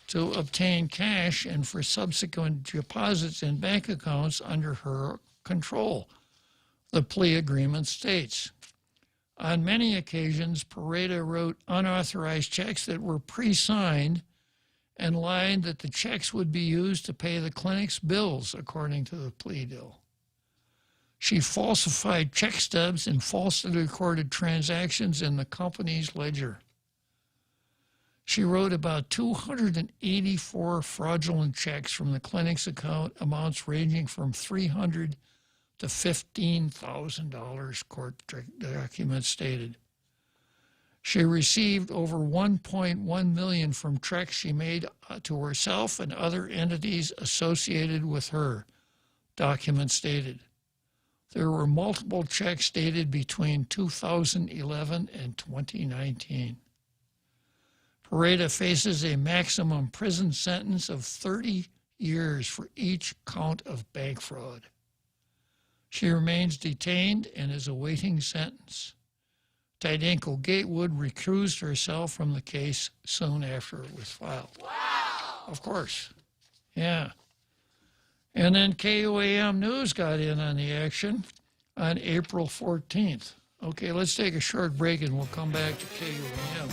to obtain cash and for subsequent deposits in bank accounts under her control, the plea agreement states. On many occasions, Pareda wrote unauthorized checks that were pre-signed and lied that the checks would be used to pay the clinic's bills, according to the plea deal. She falsified check stubs and falsely recorded transactions in the company's ledger. She wrote about 284 fraudulent checks from the clinic's account, amounts ranging from $300 to $15,000, court documents stated. She received over $1.1 million from checks she made to herself and other entities associated with her, documents stated. There were multiple checks dated between 2011 and 2019. Pareda faces a maximum prison sentence of 30 years for each count of bank fraud. She remains detained and is awaiting sentence. Tydenko Gatewood recused herself from the case soon after it was filed. Wow! Of course. Yeah. And then KUAM News got in on the action on April 14th. Okay, let's take a short break and we'll come back to KUAM.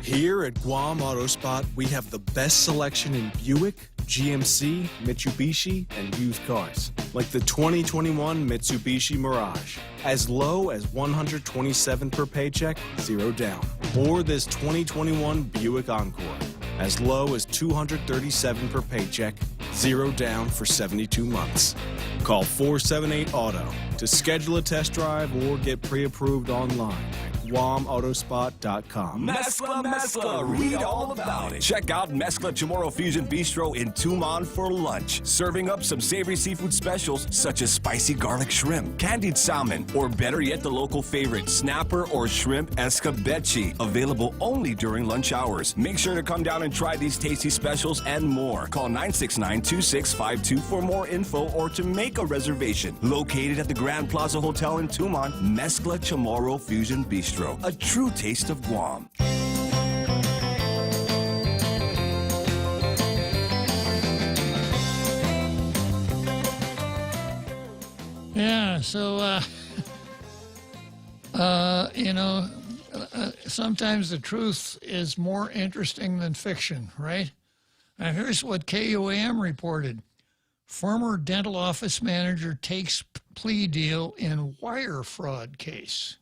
Here at Guam Auto Spot, we have the best selection in Buick, GMC, Mitsubishi, and used cars. Like the 2021 Mitsubishi Mirage, as low as $127 per paycheck, 0 down. Or this 2021 Buick Encore, as low as $237 per paycheck, 0 down for 72 months. Call 478-AUTO to schedule a test drive or get pre-approved online at GuamAutospot.com. Mescla, read all about it. Check out Mescla Chamorro Fusion Bistro in Tuman for lunch. Serving up some savory seafood specials such as spicy garlic shrimp, candied salmon, or better yet, the local favorite, snapper or shrimp escabeche. Available only during lunch hours. Make sure to come down and try these tasty specials and more. Call 969-2652 for more info or to make a reservation. Located at the Grand Plaza Hotel in Tuman, Mescla Chamorro Fusion Bistro. A true taste of Guam. Yeah, so, sometimes the truth is more interesting than fiction, right? Now, here's what KUAM reported. Former dental office manager takes plea deal in wire fraud case.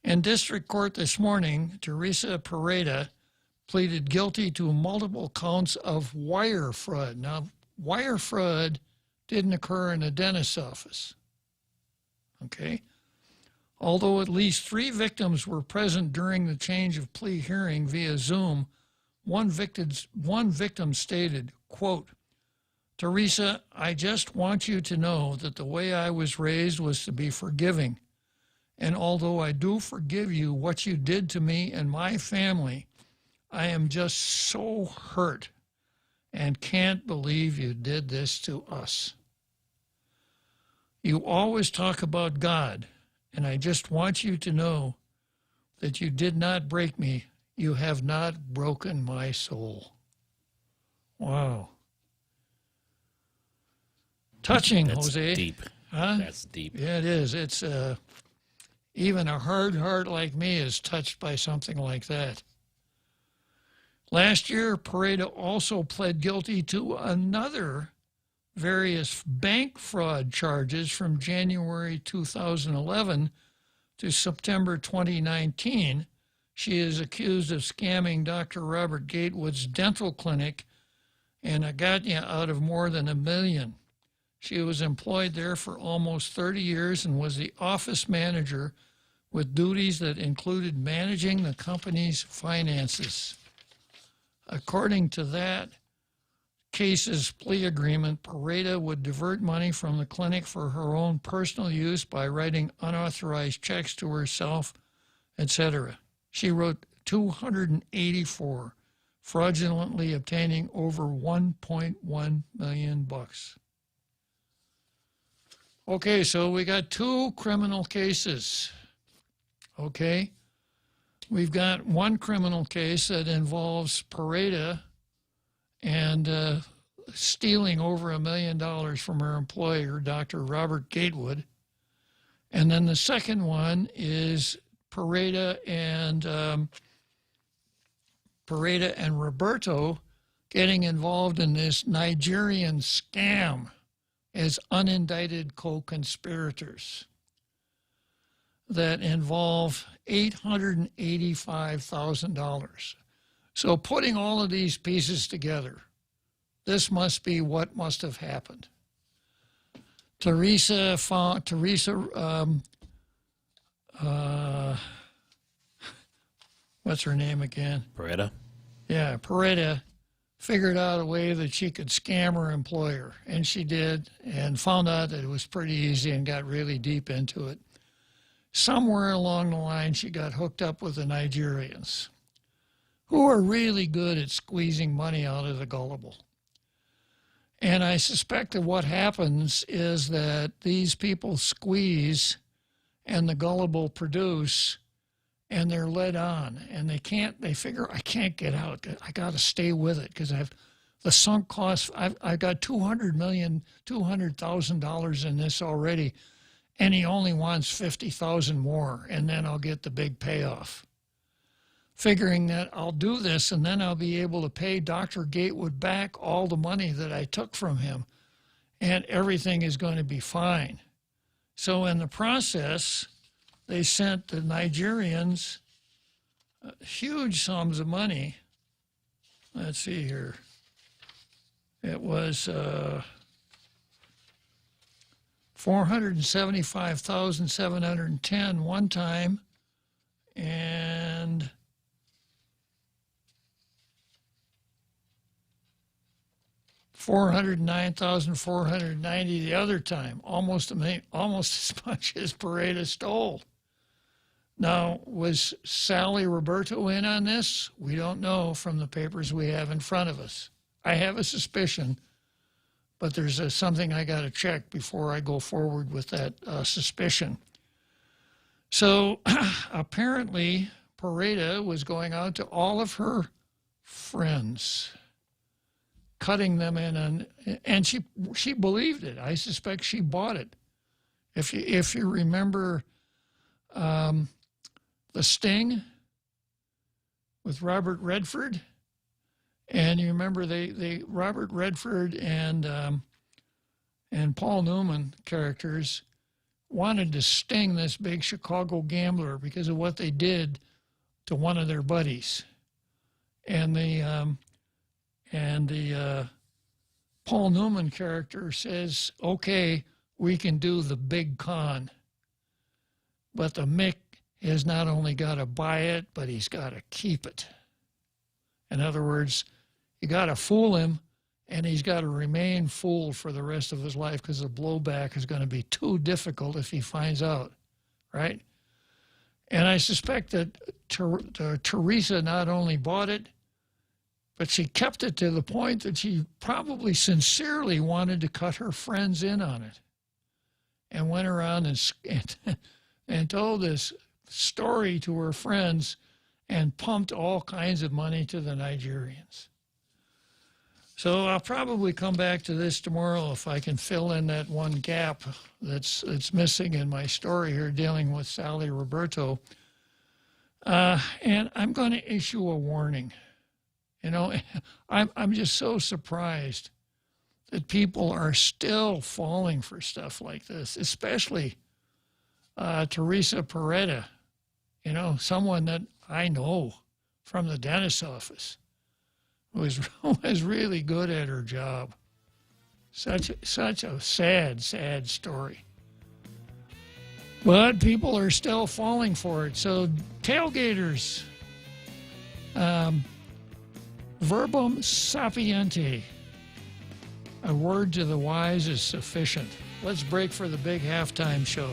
In district court this morning, Teresa Pareda pleaded guilty to multiple counts of wire fraud. Now, wire fraud didn't occur in a dentist's office, okay? Although at least 3 victims were present during the change of plea hearing via Zoom, one victim stated, quote, "Teresa, I just want you to know that the way I was raised was to be forgiving. And although I do forgive you what you did to me and my family, I am just so hurt and can't believe you did this to us. You always talk about God, and I just want you to know that you did not break me. You have not broken my soul." Wow. Touching, That's Jose. Deep. Huh? That's deep. Yeah, it is. It's even a hard heart like me is touched by something like that. Last year, Pareda also pled guilty to another various bank fraud charges from January 2011 to September 2019. She is accused of scamming Dr. Robert Gatewood's dental clinic and Agagna out of more than $1 million. She was employed there for almost 30 years and was the office manager with duties that included managing the company's finances. According to that case's plea agreement, Pareda would divert money from the clinic for her own personal use by writing unauthorized checks to herself, etc. She wrote 284, fraudulently obtaining over $1.1 million. Okay, so we got 2 criminal cases. Okay, we've got one criminal case that involves Pareda and stealing over $1 million from her employer, Dr. Robert Gatewood. And then the second one is Pareda and Roberto getting involved in this Nigerian scam as unindicted co-conspirators that involve $885,000. So putting all of these pieces together, this must be what must have happened. Teresa, what's her name again? Pareda. Yeah, Pareda figured out a way that she could scam her employer, and she did, and found out that it was pretty easy and got really deep into it. Somewhere along the line, she got hooked up with the Nigerians, who are really good at squeezing money out of the gullible. And I suspect that what happens is that these people squeeze and the gullible produce, and they're led on, and they figure, I can't get out. I got to stay with it because the sunk cost, I've got $200,000 in this already, and he only wants 50,000 more, and then I'll get the big payoff. Figuring that I'll do this, and then I'll be able to pay Dr. Gatewood back all the money that I took from him, and everything is going to be fine. So in the process, they sent the Nigerians huge sums of money. Let's see here. It was $475,710 one time, and $409,490 the other time, almost as much as Pareda stole. Now, was Sally Roberto in on this? We don't know from the papers we have in front of us. I have a suspicion, but there's something I got to check before I go forward with that suspicion. So apparently, Pareda was going out to all of her friends, cutting them in, and she believed it. I suspect she bought it. If you remember The Sting with Robert Redford, and you remember they Robert Redford and Paul Newman characters wanted to sting this big Chicago gambler because of what they did to one of their buddies, and the Paul Newman character says, okay, we can do the big con, but the Mick has not only got to buy it, but he's got to keep it. In other words, you got to fool him, and he's got to remain fooled for the rest of his life because the blowback is going to be too difficult if he finds out, right? And I suspect that Teresa not only bought it, but she kept it to the point that she probably sincerely wanted to cut her friends in on it, and went around and told this story to her friends and pumped all kinds of money to the Nigerians. So I'll probably come back to this tomorrow if I can fill in that one gap that's missing in my story here dealing with Sally Roberto. And I'm going to issue a warning. You know, I'm just so surprised that people are still falling for stuff like this, especially Teresa Pareda, you know, someone that I know from the dentist's office. was really good at her job. Such a sad story. But people are still falling for it. So tailgaters, verbum sapiente, a word to the wise is sufficient. Let's break for the big halftime show.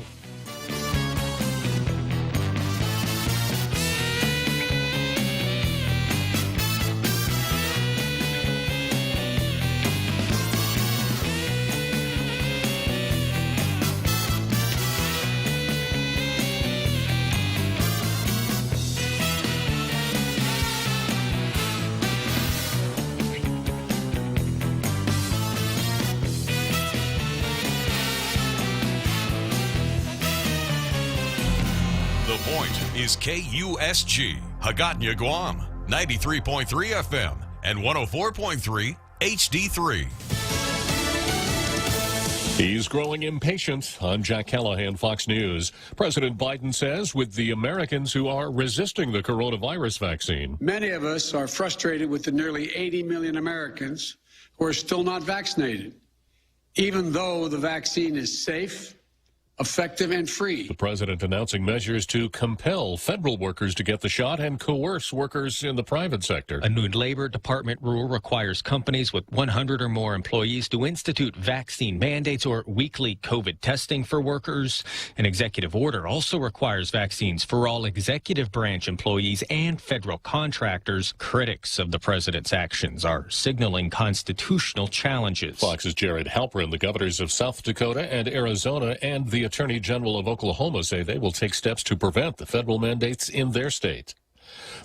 Is KUSG, Hagåtña, Guam, 93.3 FM and 104.3 HD3. He's growing impatient. I'm Jack Callahan, Fox News. President Biden says with the Americans who are resisting the coronavirus vaccine. Many of us are frustrated with the nearly 80 million Americans who are still not vaccinated, even though the vaccine is safe, effective, and free. The president announcing measures to compel federal workers to get the shot and coerce workers in the private sector. A new Labor Department rule requires companies with 100 or more employees to institute vaccine mandates or weekly COVID testing for workers. An executive order also requires vaccines for all executive branch employees and federal contractors. Critics of the president's actions are signaling constitutional challenges. Fox's Jared Halpern, the governors of South Dakota and Arizona, and the Attorney General of Oklahoma say they will take steps to prevent the federal mandates in their state.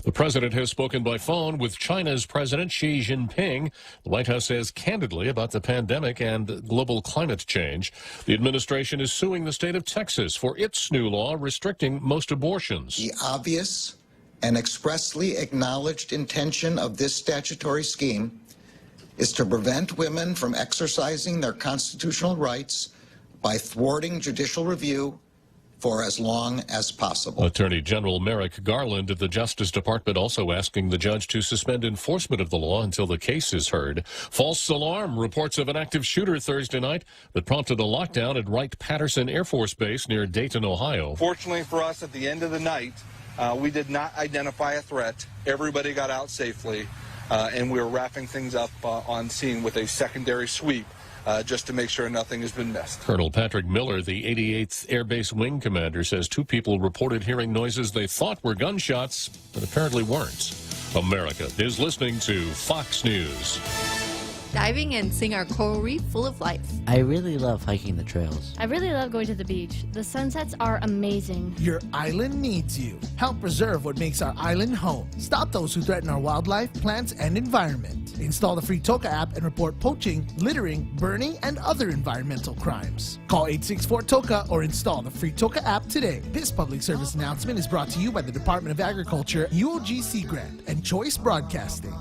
The president has spoken by phone with China's President Xi Jinping. The White House says candidly about the pandemic and global climate change. The administration is suing the state of Texas for its new law restricting most abortions. The obvious and expressly acknowledged intention of this statutory scheme is to prevent women from exercising their constitutional rights by thwarting judicial review for as long as possible. Attorney General Merrick Garland of the Justice Department also asking the judge to suspend enforcement of the law until the case is heard. False alarm reports of an active shooter Thursday night that prompted a lockdown at Wright-Patterson Air Force Base near Dayton, Ohio. Fortunately for us, at the end of the night, we did not identify a threat. Everybody got out safely, and we were wrapping things up on scene with a secondary sweep. Just to make sure nothing has been missed. Colonel Patrick Miller, the 88th Air Base Wing Commander, says 2 people reported hearing noises they thought were gunshots, but apparently weren't. America is listening to Fox News. Diving and seeing our coral reef full of life. I really love hiking the trails. I really love going to the beach. The sunsets are amazing. Your island needs you. Help preserve what makes our island home. Stop those who threaten our wildlife, plants, and environment. Install the free Toka app and report poaching, littering, burning, and other environmental crimes. Call 864-TOKA or install the free Toka app today. This public service announcement is brought to you by the Department of Agriculture, UOGC Grant, and Choice Broadcasting.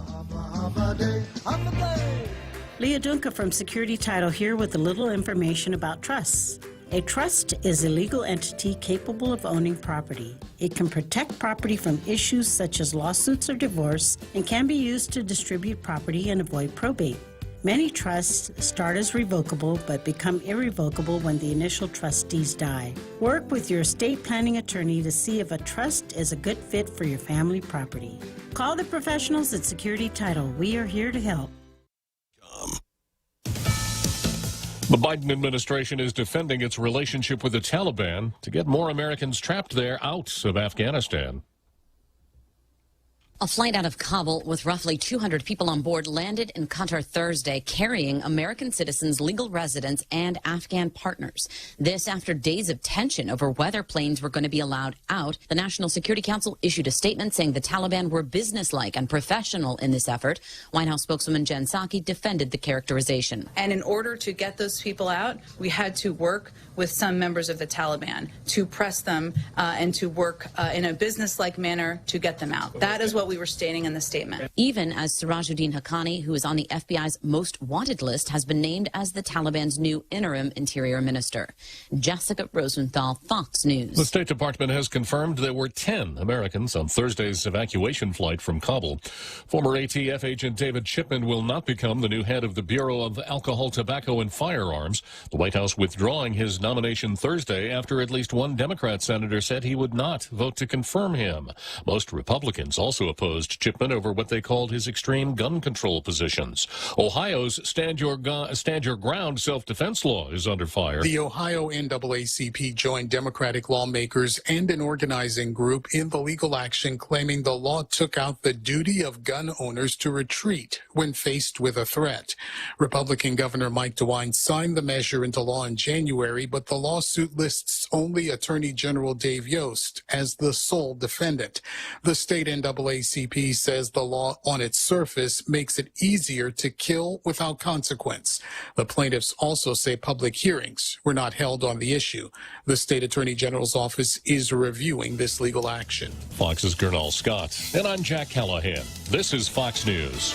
Leah Dunca from Security Title here with a little information about trusts. A trust is a legal entity capable of owning property. It can protect property from issues such as lawsuits or divorce and can be used to distribute property and avoid probate. Many trusts start as revocable but become irrevocable when the initial trustees die. Work with your estate planning attorney to see if a trust is a good fit for your family property. Call the professionals at Security Title. We are here to help. The Biden administration is defending its relationship with the Taliban to get more Americans trapped there out of Afghanistan. A flight out of Kabul with roughly 200 people on board landed in Qatar Thursday, carrying American citizens, legal residents, and Afghan partners. This after days of tension over whether planes were going to be allowed out. The National Security Council issued a statement saying the Taliban were businesslike and professional in this effort. White House spokeswoman Jen Psaki defended the characterization. And in order to get those people out, we had to work with some members of the Taliban to press them and to work in a businesslike manner to get them out. That is what what we were stating in the statement. Even as Sirajuddin Haqqani, who is on the FBI's most wanted list, has been named as the Taliban's new interim interior minister. Jessica Rosenthal, Fox News. The State Department has confirmed there were 10 Americans on Thursday's evacuation flight from Kabul. Former ATF agent David Chipman will not become the new head of the Bureau of Alcohol, Tobacco, and Firearms. The White House withdrawing his nomination Thursday after at least one Democrat senator said he would not vote to confirm him. Most Republicans also opposed Chipman over what they called his extreme gun control positions. Ohio's Stand Your Ground self-defense law is under fire. The Ohio NAACP joined Democratic lawmakers and an organizing group in the legal action claiming the law took out the duty of gun owners to retreat when faced with a threat. Republican Governor Mike DeWine signed the measure into law in January, but the lawsuit lists only Attorney General Dave Yost as the sole defendant. The state NAACP says the law on its surface makes it easier to kill without consequence. The plaintiffs also say public hearings were not held on the issue. The state attorney general's office is reviewing this legal action. Fox's Gernal Scott. And I'm Jack Callahan. This is Fox News.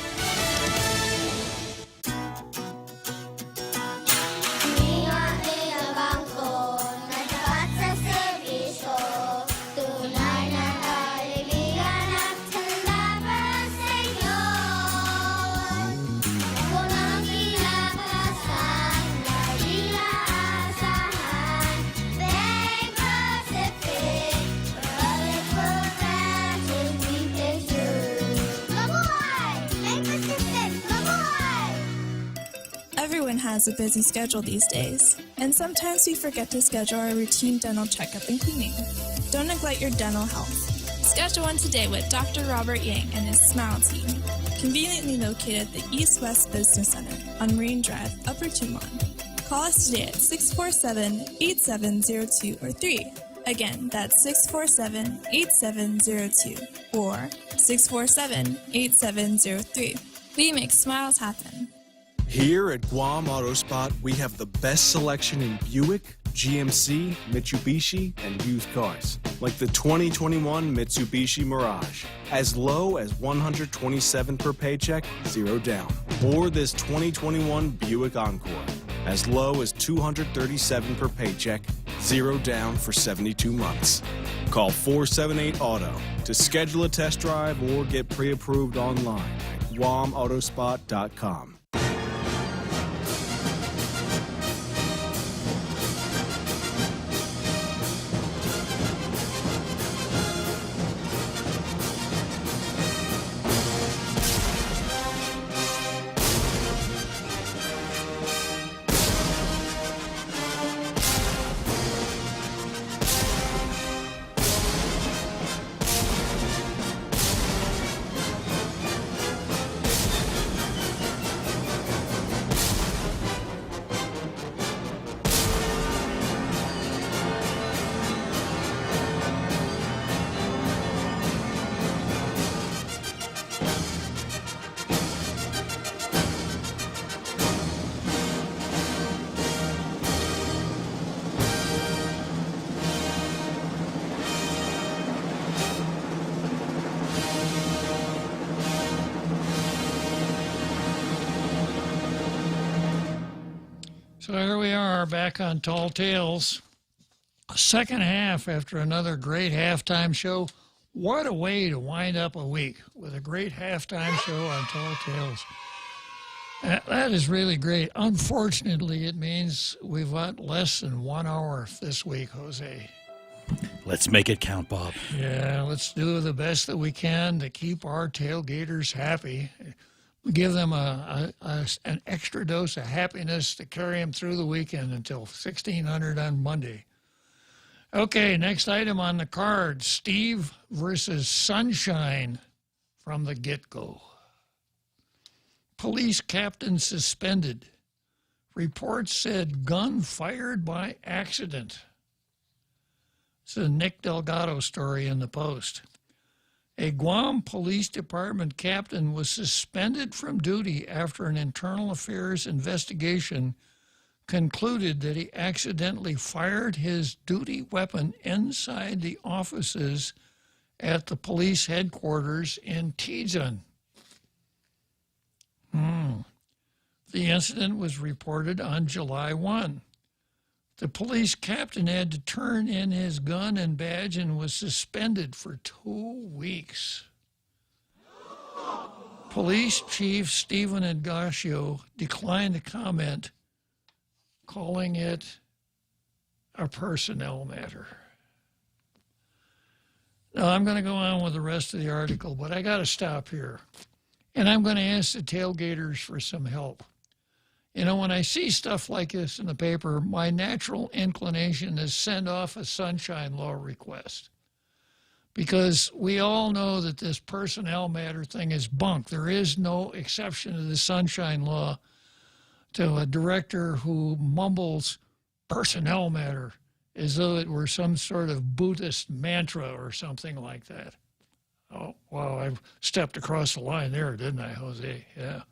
Everyone has a busy schedule these days, and sometimes we forget to schedule our routine dental checkup and cleaning. Don't neglect your dental health. Schedule one today with Dr. Robert Yang and his Smile Team, conveniently located at the East West Business Center on Marine Drive, Upper Tumon. Call us today at 647-8702 or 3. Again, that's 647-8702 or 647-8703. We make smiles happen. Here at Guam Auto Spot, we have the best selection in Buick, GMC, Mitsubishi, and used cars. Like the 2021 Mitsubishi Mirage, as low as $127 per paycheck, 0 down. Or this 2021 Buick Encore, as low as $237 per paycheck, 0 down for 72 months. Call 478-AUTO to schedule a test drive or get pre-approved online at guamautospot.com. So here we are back on Tall Tales. A second half after another great halftime show. What a way to wind up a week with a great halftime show on Tall Tales. That is really great. Unfortunately, it means we've got less than 1 hour this week, Jose. Let's make it count, Bob. Yeah, let's do the best that we can to keep our tailgaters happy. Give them an extra dose of happiness to carry them through the weekend until 1600 on Monday. Okay, next item on the card, Steve versus Sunshine from the get-go. Police captain suspended. Reports said gun fired by accident. It's a Nick Delgado story in the Post. A Guam Police Department captain was suspended from duty after an internal affairs investigation concluded that he accidentally fired his duty weapon inside the offices at the police headquarters in Tizen. The incident was reported on July 1. The police captain had to turn in his gun and badge and was suspended for 2 weeks. Police Chief Stephen Ignacio declined to comment, calling it a personnel matter. Now, I'm going to go on with the rest of the article, but I got to stop here. And I'm going to ask the tailgaters for some help. You know, when I see stuff like this in the paper, my natural inclination is send off a sunshine law request. Because we all know that this personnel matter thing is bunk. There is no exception to the sunshine law to a director who mumbles personnel matter as though it were some sort of Buddhist mantra or something like that. Oh, wow, I've stepped across the line there, didn't I, Jose? Yeah.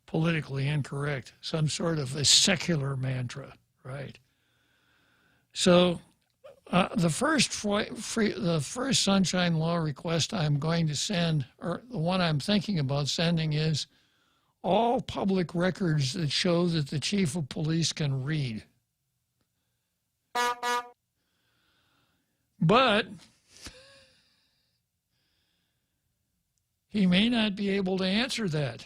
Politically incorrect. Some sort of a secular mantra, right? So the first sunshine law request I'm going to send, or the one I'm thinking about sending, is all public records that show that the chief of police can read. But he may not be able to answer that,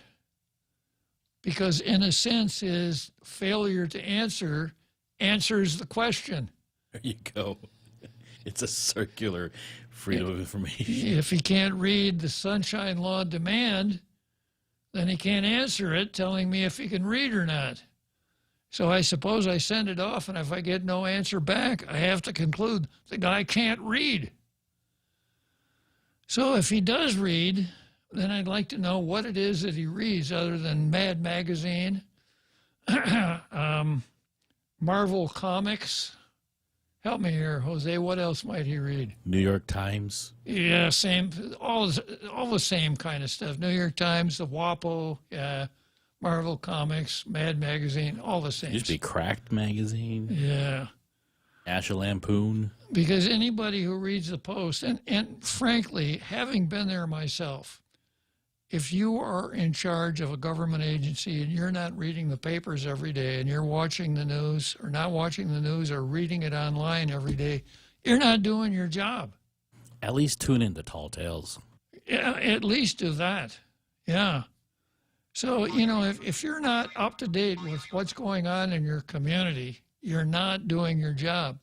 because in a sense his failure to answer answers the question. There you go. It's a circular freedom of information. If he can't read the sunshine law demand, then he can't answer it telling me if he can read or not. So I suppose I send it off, and if I get no answer back, I have to conclude the guy can't read. So if he does read, then I'd like to know what it is that he reads other than Mad Magazine, Marvel Comics. Help me here, Jose. What else might he read? New York Times. Yeah, same. All the same kind of stuff. New York Times, the WAPO, Marvel Comics, Mad Magazine, all the same. Used to be Cracked Magazine. Yeah. National Lampoon. Because anybody who reads the Post, and frankly, having been there myself, if you are in charge of a government agency and you're not reading the papers every day and you're watching the news or not watching the news or reading it online every day, you're not doing your job. At least tune in to Tall Tales. Yeah, at least do that. Yeah. So, you know, if you're not up to date with what's going on in your community, you're not doing your job.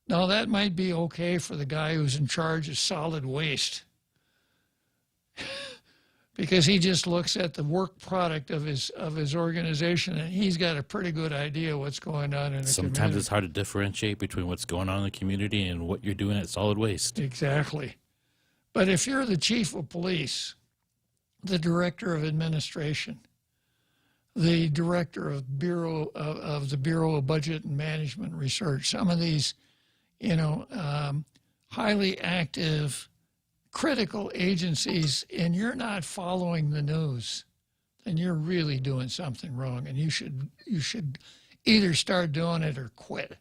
Now, that might be okay for the guy who's in charge of solid waste, because he just looks at the work product of his organization, and he's got a pretty good idea what's going on in the Sometimes community. it's hard to differentiate between what's going on in the community and what you're doing at solid waste. Exactly. But if you're the chief of police, the director of administration, the director of the Bureau of Budget and Management Research, some of these, you know, highly active, critical agencies, and you're not following the news, then you're really doing something wrong, and you should either start doing it or quit.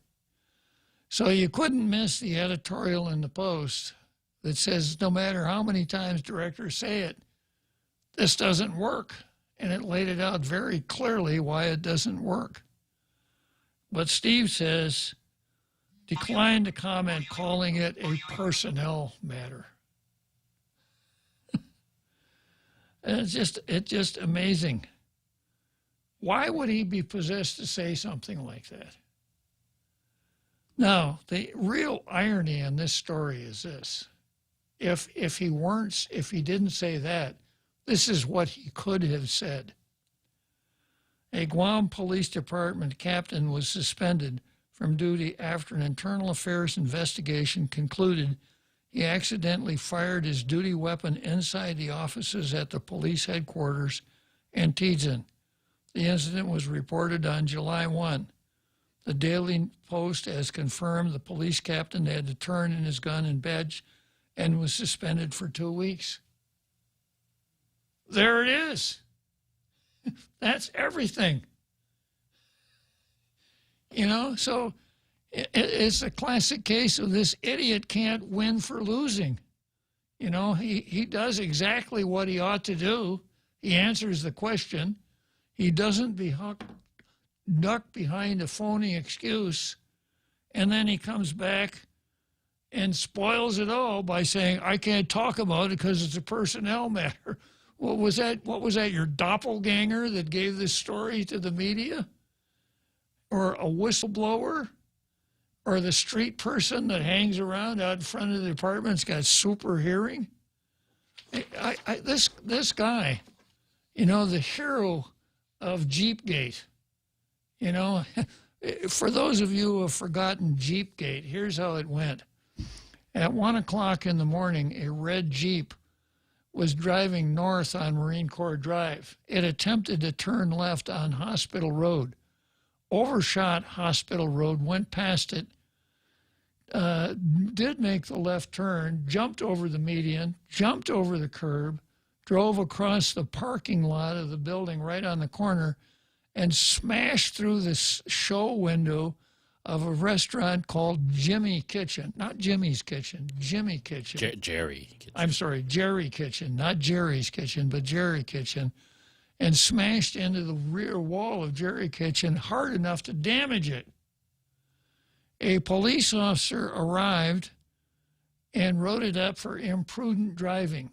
So you couldn't miss the editorial in the Post that says no matter how many times directors say it, this doesn't work. And it laid it out very clearly why it doesn't work. But Steve says, declined to comment, calling it a personnel matter. And it's just amazing. Why would he be possessed to say something like that? Now, the real irony in this story is this. If he didn't say that, this is what he could have said. A Guam Police Department captain was suspended from duty after an internal affairs investigation concluded he accidentally fired his duty weapon inside the offices at the police headquarters in Tizen. The incident was reported on July 1. The Daily Post has confirmed the police captain had to turn in his gun and badge and was suspended for 2 weeks. There it is. That's everything. You know, so it's a classic case of this idiot can't win for losing. You know, he does exactly what he ought to do. He answers the question. He doesn't duck behind a phony excuse, and then he comes back and spoils it all by saying, I can't talk about it because it's a personnel matter. What was that, your doppelganger that gave this story to the media? Or a whistleblower? Or the street person that hangs around out in front of the apartment's got super hearing? This guy, you know, the hero of Jeepgate, you know, for those of you who have forgotten Jeepgate, here's how it went. At 1 o'clock in the morning, a red Jeep was driving north on Marine Corps Drive. It attempted to turn left on Hospital Road, overshot Hospital Road, went past it, did make the left turn, jumped over the median, jumped over the curb, drove across the parking lot of the building right on the corner, and smashed through the show window of a restaurant called Jimmy Kitchen. Not Jimmy's Kitchen, Jimmy Kitchen. Jerry Kitchen. I'm sorry, Jerry Kitchen. Not Jerry's Kitchen, but Jerry Kitchen. And smashed into the rear wall of Jerry Kitchen hard enough to damage it. A police officer arrived and wrote it up for imprudent driving.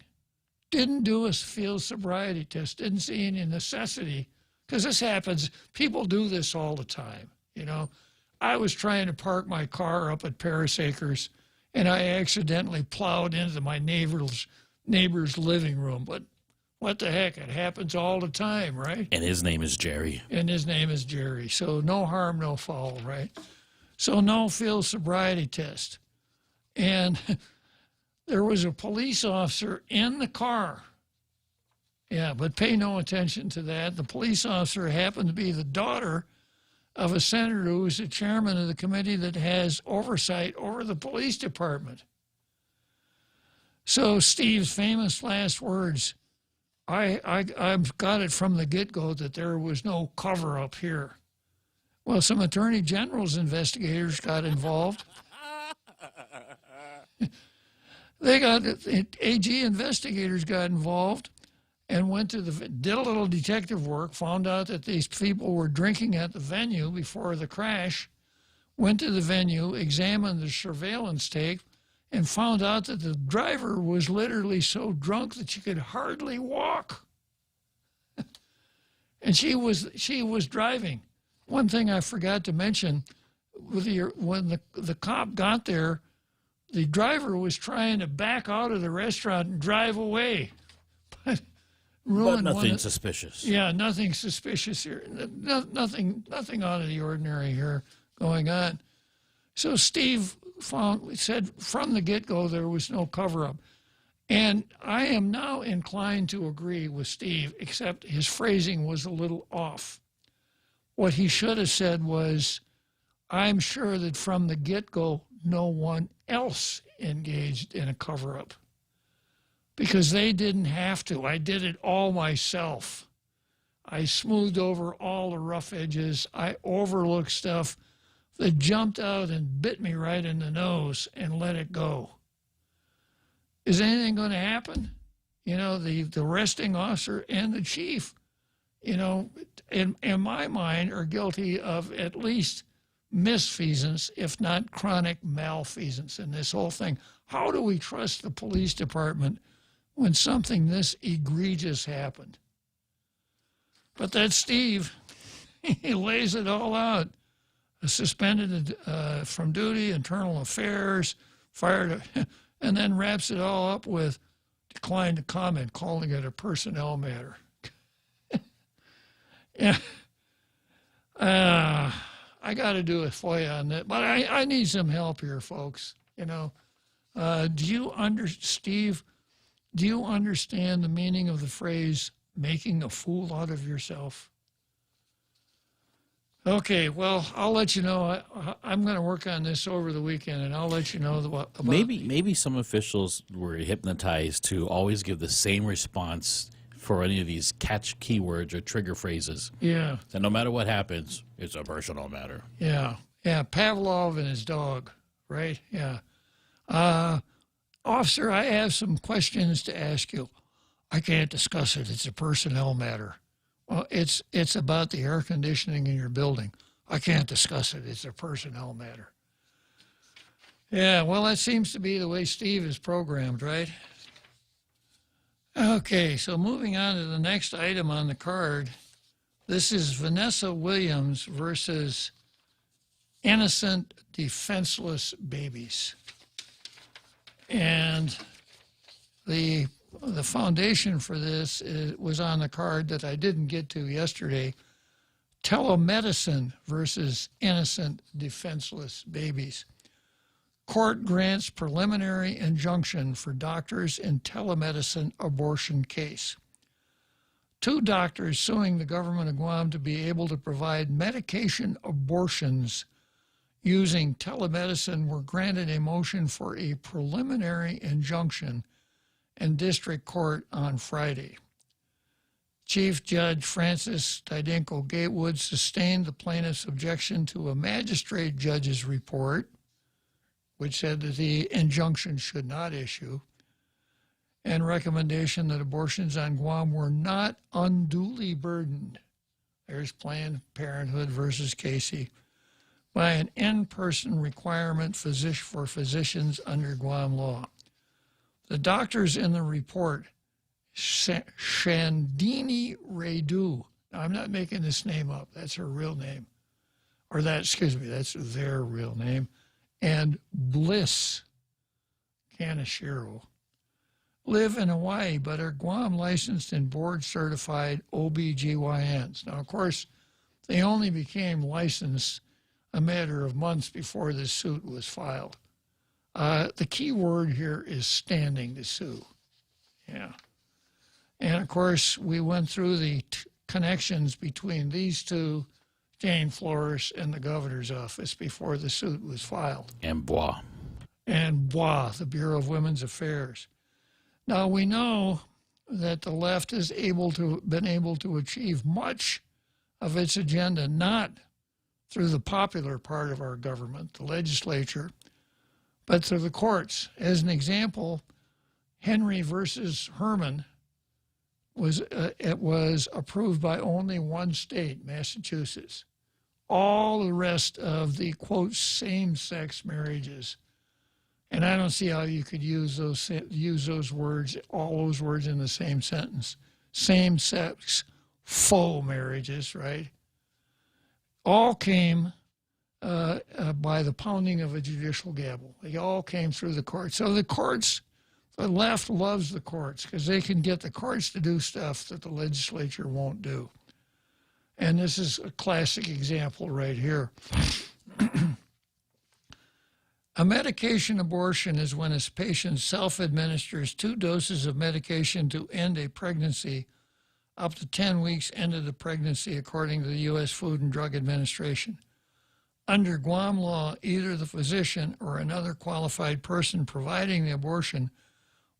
Didn't do a field sobriety test, didn't see any necessity, because this happens. People do this all the time, you know. I was trying to park my car up at Paris Acres, and I accidentally plowed into my neighbor's living room. But what the heck? It happens all the time, right? And his name is Jerry. And his name is Jerry. So no harm, no foul, right? So no field sobriety test. And there was a police officer in the car. Yeah, but pay no attention to that. The police officer happened to be the daughter of a senator who is the chairman of the committee that has oversight over the police department. So Steve's famous last words, I've got it from the get-go that there was no cover-up here. Well, some attorney general's investigators got involved. AG investigators got involved and did a little detective work, found out that these people were drinking at the venue before the crash, went to the venue, examined the surveillance tape, and found out that the driver was literally so drunk that she could hardly walk. And she was driving. One thing I forgot to mention, when the cop got there, the driver was trying to back out of the restaurant and drive away. But nothing suspicious. Yeah, nothing suspicious here. Nothing out of the ordinary here going on. So Steve said from the get-go there was no cover-up. And I am now inclined to agree with Steve, except his phrasing was a little off. What he should have said was, I'm sure that from the get-go no one else engaged in a cover-up. Because they didn't have to. I did it all myself. I smoothed over all the rough edges. I overlooked stuff that jumped out and bit me right in the nose and let it go. Is anything going to happen? You know, the arresting officer and the chief, you know, in my mind, are guilty of at least misfeasance, if not chronic malfeasance in this whole thing. How do we trust the police department when something this egregious happened? But that's Steve. He lays it all out. Suspended from duty, internal affairs, fired, and then wraps it all up with declined to comment, calling it a personnel matter. Yeah. I got to do a FOIA on that, but I need some help here, folks. You know, Steve, do you understand the meaning of the phrase making a fool out of yourself? Okay, well, I'll let you know. I'm going to work on this over the weekend, and I'll let you know about Maybe some officials were hypnotized to always give the same response for any of these catch keywords or trigger phrases. Yeah. And no matter what happens, it's a personal matter. Yeah. Yeah, Pavlov and his dog, right? Yeah. Officer, I have some questions to ask you. I can't discuss it. It's a personnel matter. Well, it's about the air conditioning in your building. I can't discuss it. It's a personnel matter. Yeah, well, that seems to be the way Steve is programmed, right? Okay, so moving on to the next item on the card. This is Vanessa Williams versus innocent, defenseless babies. And the foundation for this was on the card that I didn't get to yesterday. Telemedicine versus innocent, defenseless babies. Court grants preliminary injunction for doctors in telemedicine abortion case. 2 doctors suing the government of Guam to be able to provide medication abortions using telemedicine were granted a motion for a preliminary injunction in district court on Friday. Chief Judge Francis Didenko Gatewood sustained the plaintiff's objection to a magistrate judge's report, which said that the injunction should not issue, and recommendation that abortions on Guam were not unduly burdened. There's Planned Parenthood versus Casey, by an in-person requirement for physicians under Guam law. The doctors in the report, Shandini Radu, now I'm not making this name up, that's her real name, that's their real name, and Bliss Kaneshiro, live in Hawaii but are Guam licensed and board certified OBGYNs. Now, of course, they only became licensed a matter of months before this suit was filed. The key word here is standing to sue. Yeah. And of course, we went through the connections between these two, Jane Flores and the governor's office, before the suit was filed. And BOA, the Bureau of Women's Affairs. Now, we know that the left has been able to achieve much of its agenda, not through the popular part of our government, the legislature, but through the courts. As an example, Henry versus Herman was approved by only one state, Massachusetts. All the rest of the, quote, same-sex marriages, and I don't see how you could use those words, all those words in the same sentence. Same-sex faux marriages, right? All came by the pounding of a judicial gavel. They all came through the courts. So the courts, the left loves the courts because they can get the courts to do stuff that the legislature won't do. And this is a classic example right here. A medication abortion is when a patient self-administers 2 doses of medication to end a pregnancy up to 10 weeks into the pregnancy, according to the U.S. Food and Drug Administration. Under Guam law, either the physician or another qualified person providing the abortion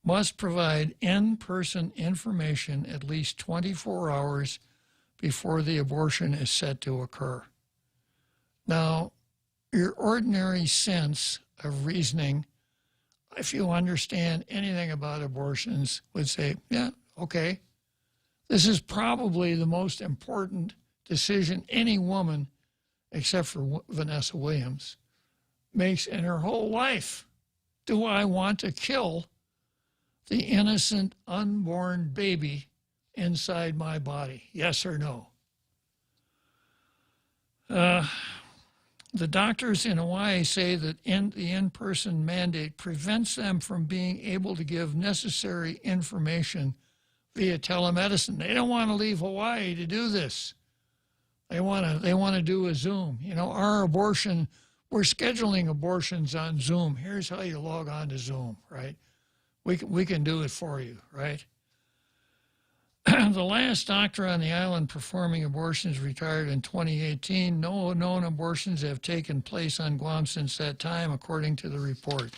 must provide in-person information at least 24 hours before the abortion is set to occur. Now, your ordinary sense of reasoning, if you understand anything about abortions, would say, yeah, okay. This is probably the most important decision any woman, except for Vanessa Williams, makes in her whole life. Do I want to kill the innocent unborn baby inside my body? Yes or no? The doctors in Hawaii say that the in-person mandate prevents them from being able to give necessary information via telemedicine. They don't want to leave Hawaii to do this. They want to do a Zoom. You know, our abortion, we're scheduling abortions on Zoom. Here's how you log on to Zoom, right? We can do it for you, right? The last doctor on the island performing abortions retired in 2018. No known abortions have taken place on Guam since that time, according to the report.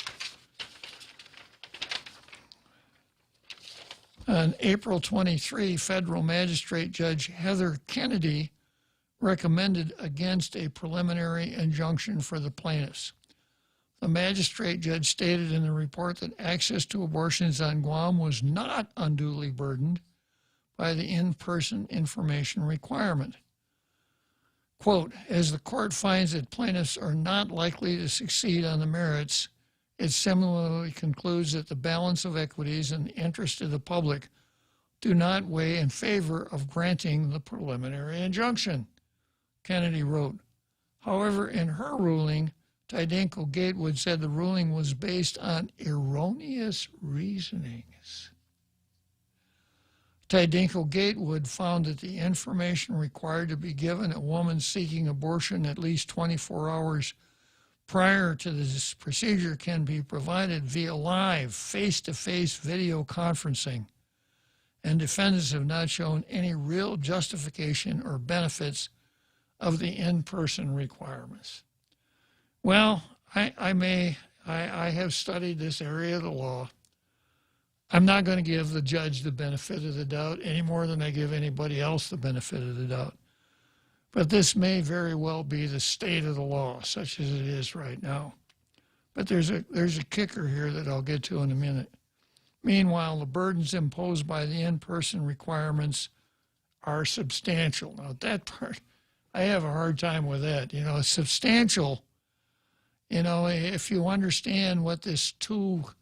On April 23, federal magistrate Judge Heather Kennedy recommended against a preliminary injunction for the plaintiffs. The magistrate judge stated in the report that access to abortions on Guam was not unduly burdened by the in-person information requirement. Quote, as the court finds that plaintiffs are not likely to succeed on the merits, it similarly concludes that the balance of equities and the interest of the public do not weigh in favor of granting the preliminary injunction, Kennedy wrote. However, in her ruling, Tydenko Gatewood said the ruling was based on erroneous reasonings. Tydenko Gatewood found that the information required to be given a woman seeking abortion at least 24 hours prior to this procedure can be provided via live, face-to-face video conferencing, and defendants have not shown any real justification or benefits of the in-person requirements. Well, I have studied this area of the law. I'm not going to give the judge the benefit of the doubt any more than I give anybody else the benefit of the doubt. But this may very well be the state of the law, such as it is right now. But there's a kicker here that I'll get to in a minute. Meanwhile, the burdens imposed by the in-person requirements are substantial. Now, that part, I have a hard time with that. You know, substantial, you know, if you understand what this two-dose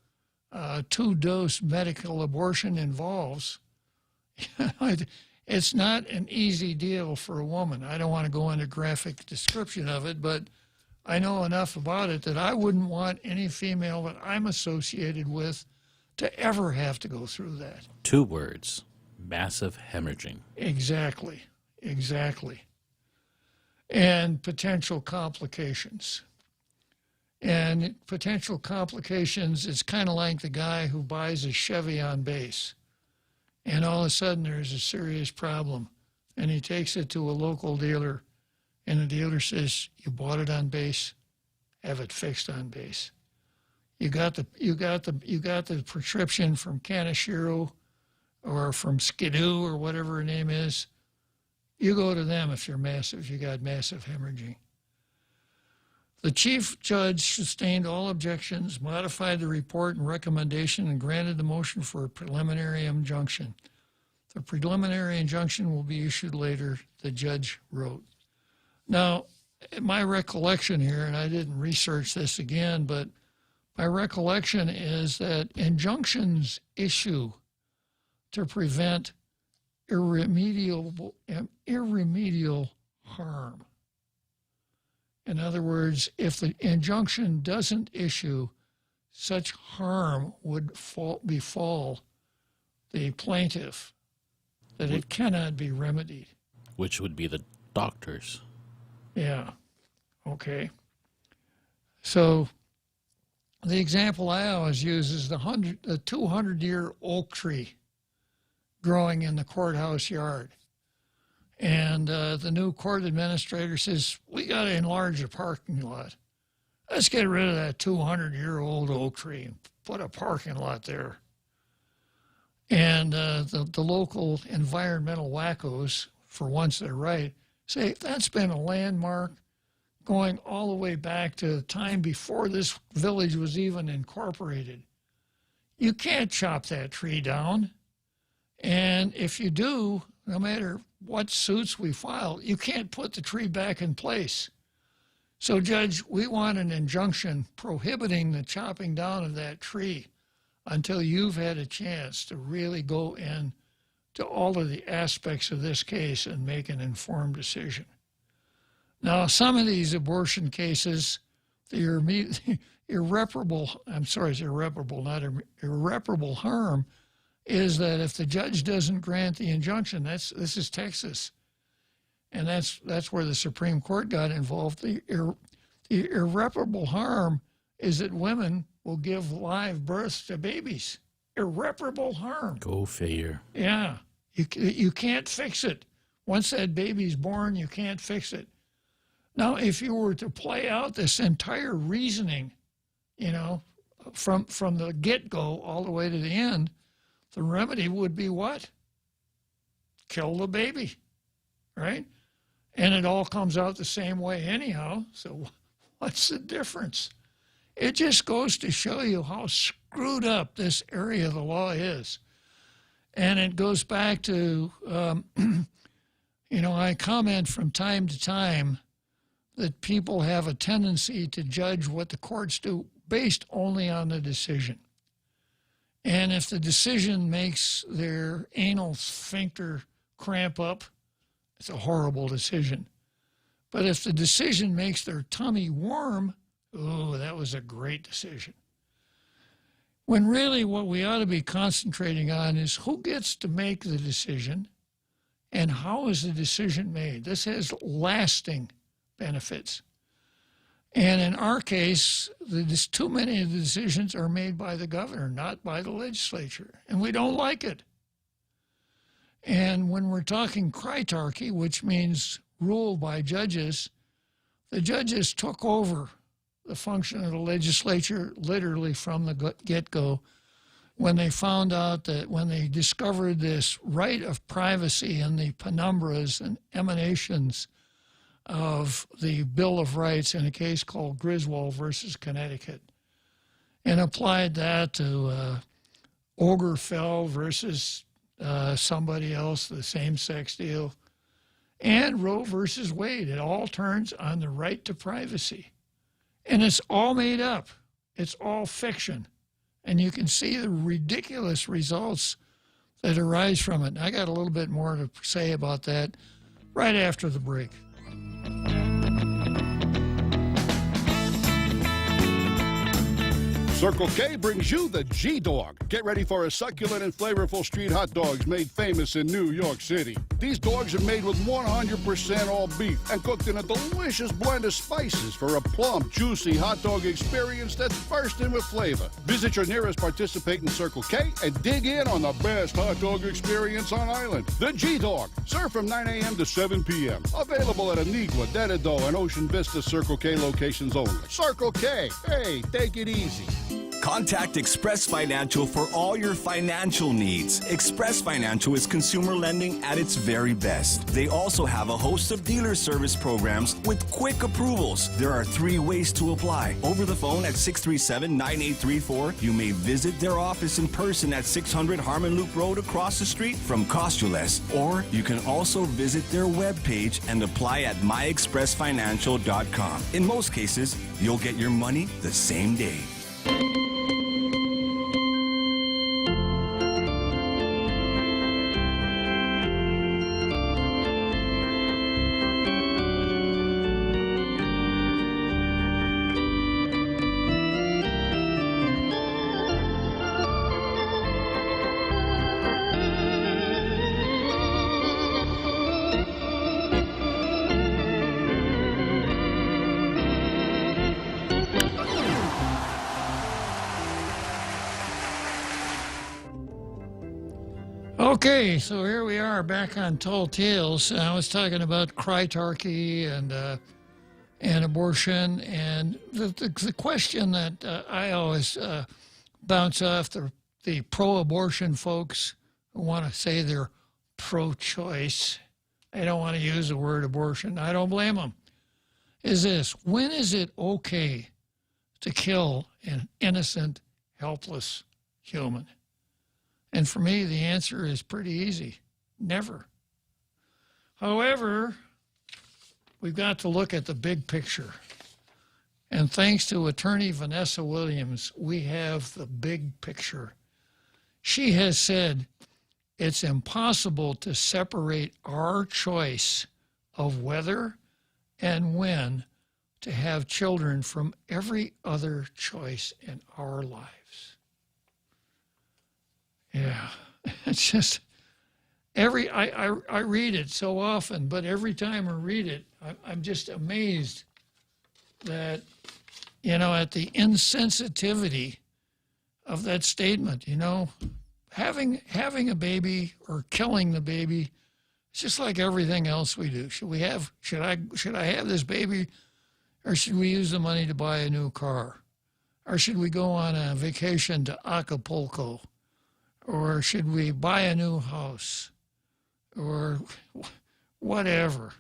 medical abortion involves, it's not an easy deal for a woman. I don't want to go into graphic description of it, but I know enough about it that I wouldn't want any female that I'm associated with to ever have to go through that. 2 words, massive hemorrhaging. Exactly, exactly. And potential complications. And potential complications, it's kind of like the guy who buys a Chevy on base. And all of a sudden there's a serious problem. And he takes it to a local dealer. And the dealer says, you bought it on base, have it fixed on base. You got the prescription from Kanashiro or from Skidoo or whatever her name is. You go to them if you got massive hemorrhaging. The chief judge sustained all objections, modified the report and recommendation, and granted the motion for a preliminary injunction. The preliminary injunction will be issued later, the judge wrote. Now, my recollection here, and I didn't research this again, but my recollection is that injunctions issue to prevent irremediable harm. In other words, if the injunction doesn't issue, such harm would befall the plaintiff that it cannot be remedied. Which would be the doctors. Yeah. Okay. So the example I always use is the 200-year oak tree growing in the courthouse yard. And the new court administrator says, we got to enlarge the parking lot. Let's get rid of that 200-year-old oak tree and put a parking lot there. And the local environmental wackos, for once they're right, say that's been a landmark going all the way back to the time before this village was even incorporated. You can't chop that tree down. And if you do, no matter what suits we file, you can't put the tree back in place. So, Judge, we want an injunction prohibiting the chopping down of that tree until you've had a chance to really go in to all of the aspects of this case and make an informed decision. Now, some of these abortion cases, the irreparable harm is that if the judge doesn't grant the injunction, this is Texas, and that's where the Supreme Court got involved. The irreparable harm is that women will give live birth to babies. Irreparable harm. Go figure. Yeah. You can't fix it. Once that baby's born, you can't fix it. Now, if you were to play out this entire reasoning, you know, from the get-go all the way to the end, the remedy would be what? Kill the baby, right? And it all comes out the same way anyhow, so what's the difference? It just goes to show you how screwed up this area of the law is. And it goes back to, I comment from time to time that people have a tendency to judge what the courts do based only on the decision. And if the decision makes their anal sphincter cramp up, it's a horrible decision. But if the decision makes their tummy warm, oh, that was a great decision. When really what we ought to be concentrating on is who gets to make the decision and how is the decision made. This has lasting benefits. And in our case, too many of the decisions are made by the governor, not by the legislature, and we don't like it. And when we're talking kritarchy, which means rule by judges, the judges took over the function of the legislature literally from the get-go when they found out that when they discovered this right of privacy in the penumbras and emanations of the Bill of Rights in a case called Griswold versus Connecticut, and applied that to Obergefell versus somebody else, the same-sex deal, and Roe versus Wade. It all turns on the right to privacy. And it's all made up. It's all fiction. And you can see the ridiculous results that arise from it. And I got a little bit more to say about that right after the break. Circle K brings you the G-Dog. Get ready for a succulent and flavorful street hot dogs made famous in New York City. These dogs are made with 100% all beef and cooked in a delicious blend of spices for a plump, juicy hot dog experience that's bursting with flavor. Visit your nearest participating Circle K and dig in on the best hot dog experience on island. The G-Dog, served from 9 a.m. to 7 p.m. Available at Anigua, Denado, and Ocean Vista Circle K locations only. Circle K, hey, take it easy. Contact Express Financial for all your financial needs. Express Financial is consumer lending at its very best. They also have a host of dealer service programs with quick approvals. There are 3 ways to apply. Over the phone at 637-9834. You may visit their office in person at 600 Harmon Loop Road across the street from Costules. Or you can also visit their webpage and apply at myexpressfinancial.com. In most cases, you'll get your money the same day. Okay, so here we are back on Tall Tales. I was talking about kritarchy and abortion, and the question that I always bounce off the pro-abortion folks who want to say they're pro-choice. They don't want to use the word abortion. I don't blame them. Is this: when is it okay to kill an innocent, helpless human? And for me, the answer is pretty easy. Never. However, we've got to look at the big picture. And thanks to attorney Vanessa Williams, we have the big picture. She has said it's impossible to separate our choice of whether and when to have children from every other choice in our lives. Yeah, it's just I read it so often, but every time I read it, I'm just amazed that, at the insensitivity of that statement. Having a baby or killing the baby, it's just like everything else we do. Should I have this baby, or should we use the money to buy a new car, or should we go on a vacation to Acapulco? Or should we buy a new house? Or whatever.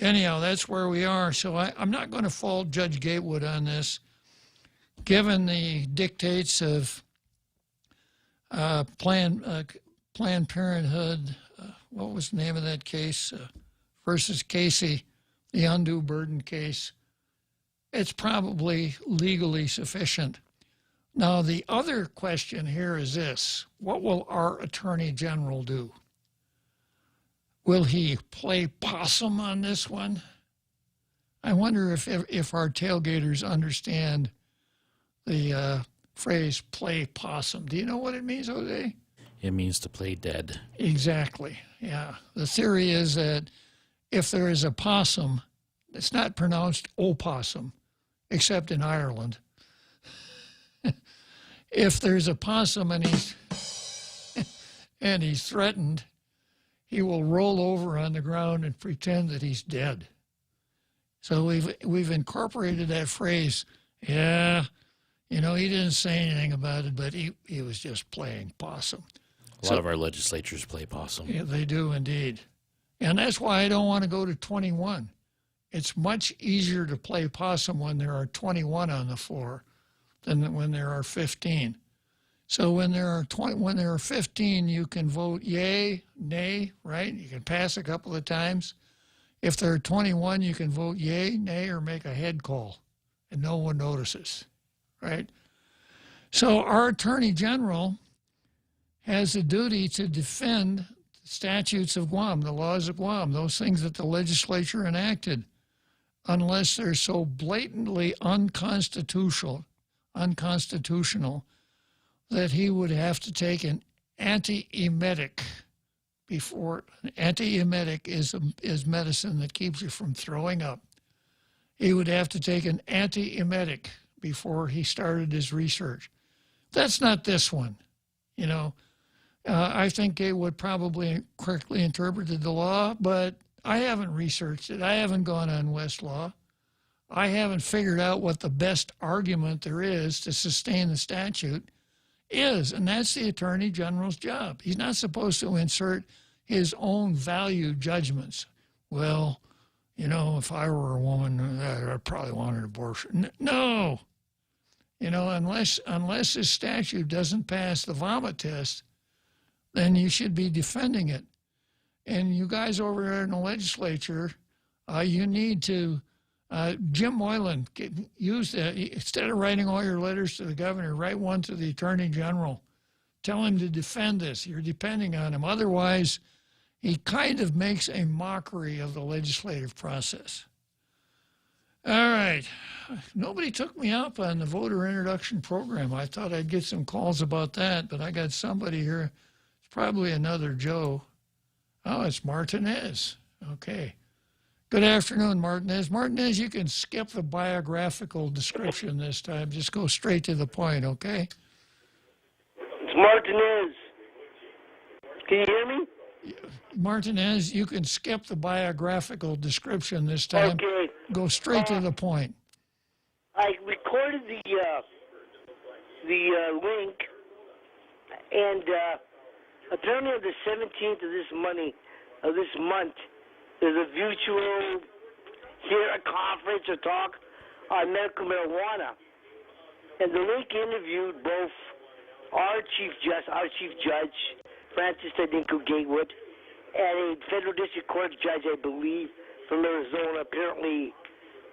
anyhow, that's where we are. So I'm not going to fault Judge Gatewood on this, given the dictates of Planned Parenthood. What was the name of that case? Versus Casey, the undue burden case. It's probably legally sufficient. Now, the other question here is this. What will our Attorney General do? Will he play possum on this one? I wonder if our tailgaters understand the phrase play possum. Do you know what it means, Jose? It means to play dead. Exactly, yeah. The theory is that if there is a possum, it's not pronounced opossum, except in Ireland. If there's a possum and he's threatened, he will roll over on the ground and pretend that he's dead. So we've incorporated that phrase. Yeah, he didn't say anything about it, but he was just playing possum. A lot of our legislatures play possum. Yeah, they do indeed. And that's why I don't want to go to 21. It's much easier to play possum when there are 21 on the floor than when there are 15. So when there are 15, you can vote yay, nay, right? You can pass a couple of times. If there are 21, you can vote yay, nay, or make a head call, and no one notices, right? So our Attorney General has a duty to defend the statutes of Guam, the laws of Guam, those things that the legislature enacted, unless they're so blatantly unconstitutional that he would have to take an antiemetic before. Antiemetic is medicine that keeps you from throwing up. He would have to take an antiemetic before he started his research. That's not this one, I think they would probably correctly interpreted the law, but I haven't researched it. I haven't gone on Westlaw. I haven't figured out what the best argument there is to sustain the statute is, and that's the Attorney General's job. He's not supposed to insert his own value judgments. Well, if I were a woman, I'd probably want an abortion. No. Unless this statute doesn't pass the vomit test, then you should be defending it. And you guys over there in the legislature, you need to, Jim Moylan, use that. Instead of writing all your letters to the governor, write one to the Attorney General. Tell him to defend this. You're depending on him. Otherwise, he kind of makes a mockery of the legislative process. All right. Nobody took me up on the voter introduction program. I thought I'd get some calls about that, but I got somebody here. It's probably another Joe. Oh, it's Martinez. Okay. Good afternoon, Martinez. Martinez, you can skip the biographical description this time. Just go straight to the point, okay? It's Martinez. Can you hear me? Martinez, you can skip the biographical description this time. Okay. Go straight to the point. I recorded the link, and apparently on the 17th of this month, there's a virtual conference or talk on medical marijuana, and the link interviewed both our chief judge, Francis Tadinko Gatewood, and a federal district court judge, I believe, from Arizona. Apparently,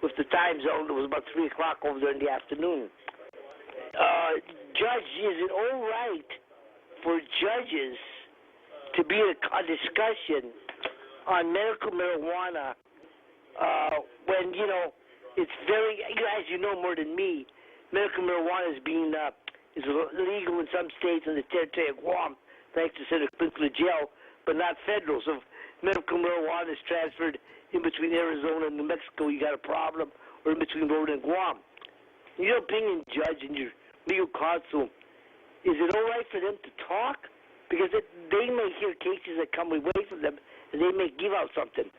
with the time zone, it was about 3 o'clock over there in the afternoon. Judge, is it all right for judges to be in a discussion on medical marijuana when, it's very, as you know more than me, medical marijuana is illegal in some states in the territory of Guam, thanks to Senator Klitzkie jail, but not federal. So if medical marijuana is transferred in between Arizona and New Mexico, you got a problem, or in between Florida and Guam. In your opinion, Judge, and your legal counsel, is it all right for them to talk? Because they may hear cases that come away from them, and they may give out something.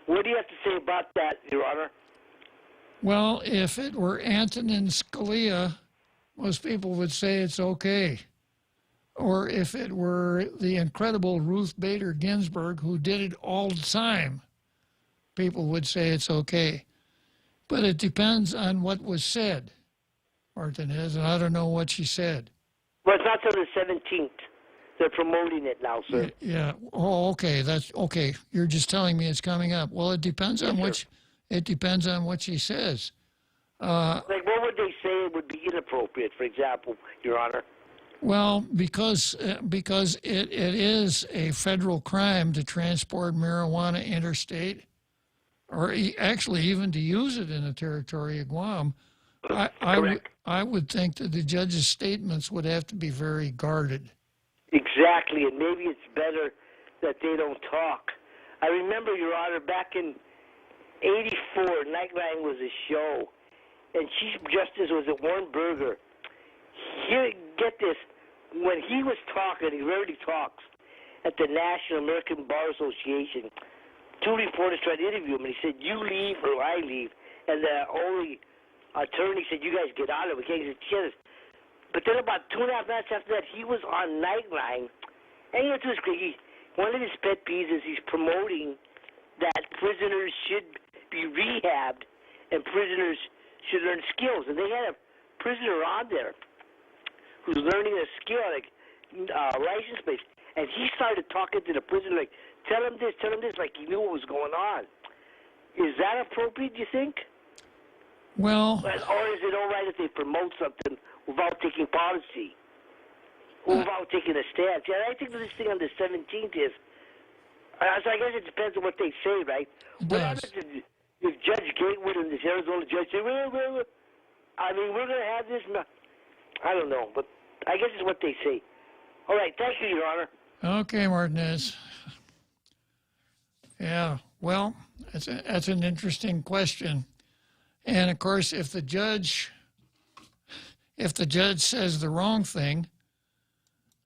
What do you have to say about that, Your Honor? Well, if it were Antonin Scalia, most people would say it's okay. Or if it were the incredible Ruth Bader Ginsburg, who did it all the time, people would say it's okay. But it depends on what was said, Martinez, and I don't know what she said. Well, it's not till the 17th. They're promoting it now, sir. Yeah. Oh, okay. That's okay. You're just telling me it's coming up. Well, it depends on what she says. Like, what would they say would be inappropriate, for example, Your Honor? Well, because it is a federal crime to transport marijuana interstate, or actually even to use it in the territory of Guam. I would think that the judge's statements would have to be very guarded. Exactly, and maybe it's better that they don't talk. I remember, Your Honor, back in '84, Nightline was a show, and Chief Justice was at Warren Berger. Here, get this, when he was talking, he rarely talks, at the National American Bar Association, two reporters tried to interview him, and he said, you leave or I leave, and the only attorney said, you guys get out of it, we can't get it. But then about 2.5 nights after that, he was on Nightline, and you know, it was great. One of his pet peeves is he's promoting that prisoners should be rehabbed and prisoners should learn skills. And they had a prisoner on there who's learning a skill, like license plates, and he started talking to the prisoner, like, tell him this, like he knew what was going on. Is that appropriate, do you think? Well... Or is it all right if they promote something without taking policy, or without taking a stance? Yeah, I think this thing on the 17th is, so I guess it depends on what they say, right? What happens if Judge Gatewood and this Arizona judge say, well, I mean, we're going to have this, I don't know, but I guess it's what they say. All right, thank you, Your Honor. Okay, Martinez. Yeah, well, that's an interesting question. And, of course, if the judge says the wrong thing,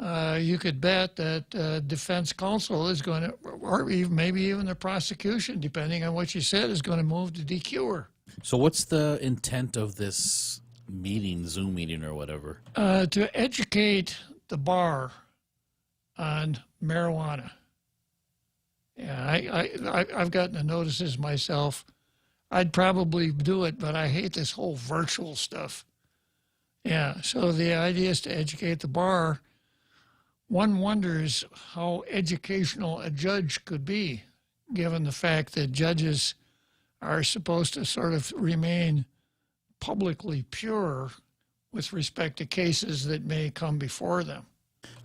you could bet that defense counsel is going to, or even, maybe even the prosecution, depending on what you said, is going to move to DQ her. So what's the intent of this meeting, Zoom meeting or whatever? To educate the bar on marijuana. Yeah, I've gotten the notices myself. I'd probably do it, but I hate this whole virtual stuff. Yeah, so the idea is to educate the bar. One wonders how educational a judge could be, given the fact that judges are supposed to sort of remain publicly pure with respect to cases that may come before them.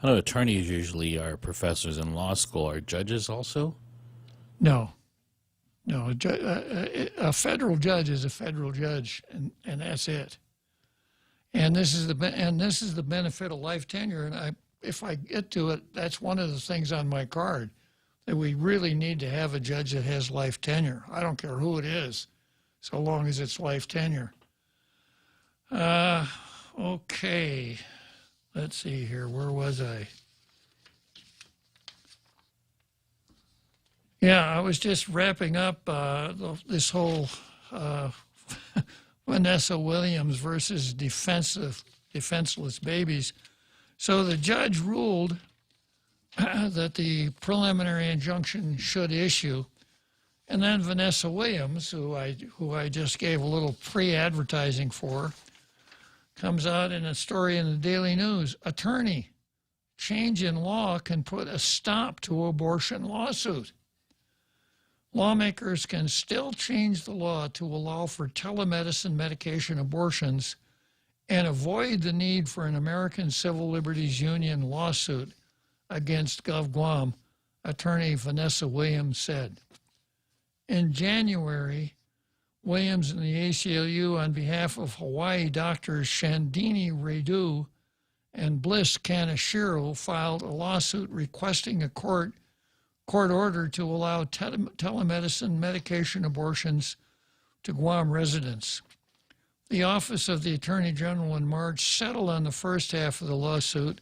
I know attorneys usually are professors in law school. Are judges also? No. A federal judge is a federal judge, and that's it. And this is the benefit of life tenure. And if I get to it, that's one of the things on my card, that we really need to have a judge that has life tenure. I don't care who it is, so long as it's life tenure. Okay. Let's see here. Where was I? Yeah, I was just wrapping up this whole Vanessa Williams versus defenseless babies. So the judge ruled that the preliminary injunction should issue, and then Vanessa Williams, who I just gave a little pre-advertising for, comes out in a story in the Daily News. Attorney, change in law can put a stop to abortion lawsuit. Lawmakers can still change the law to allow for telemedicine medication abortions and avoid the need for an American Civil Liberties Union lawsuit against GovGuam, attorney Vanessa Williams said. In January, Williams and the ACLU, on behalf of Hawaii doctors Shandini Redu and Bliss Kaneshiro, filed a lawsuit requesting a court order to allow telemedicine medication abortions to Guam residents. The Office of the Attorney General in March settled on the first half of the lawsuit,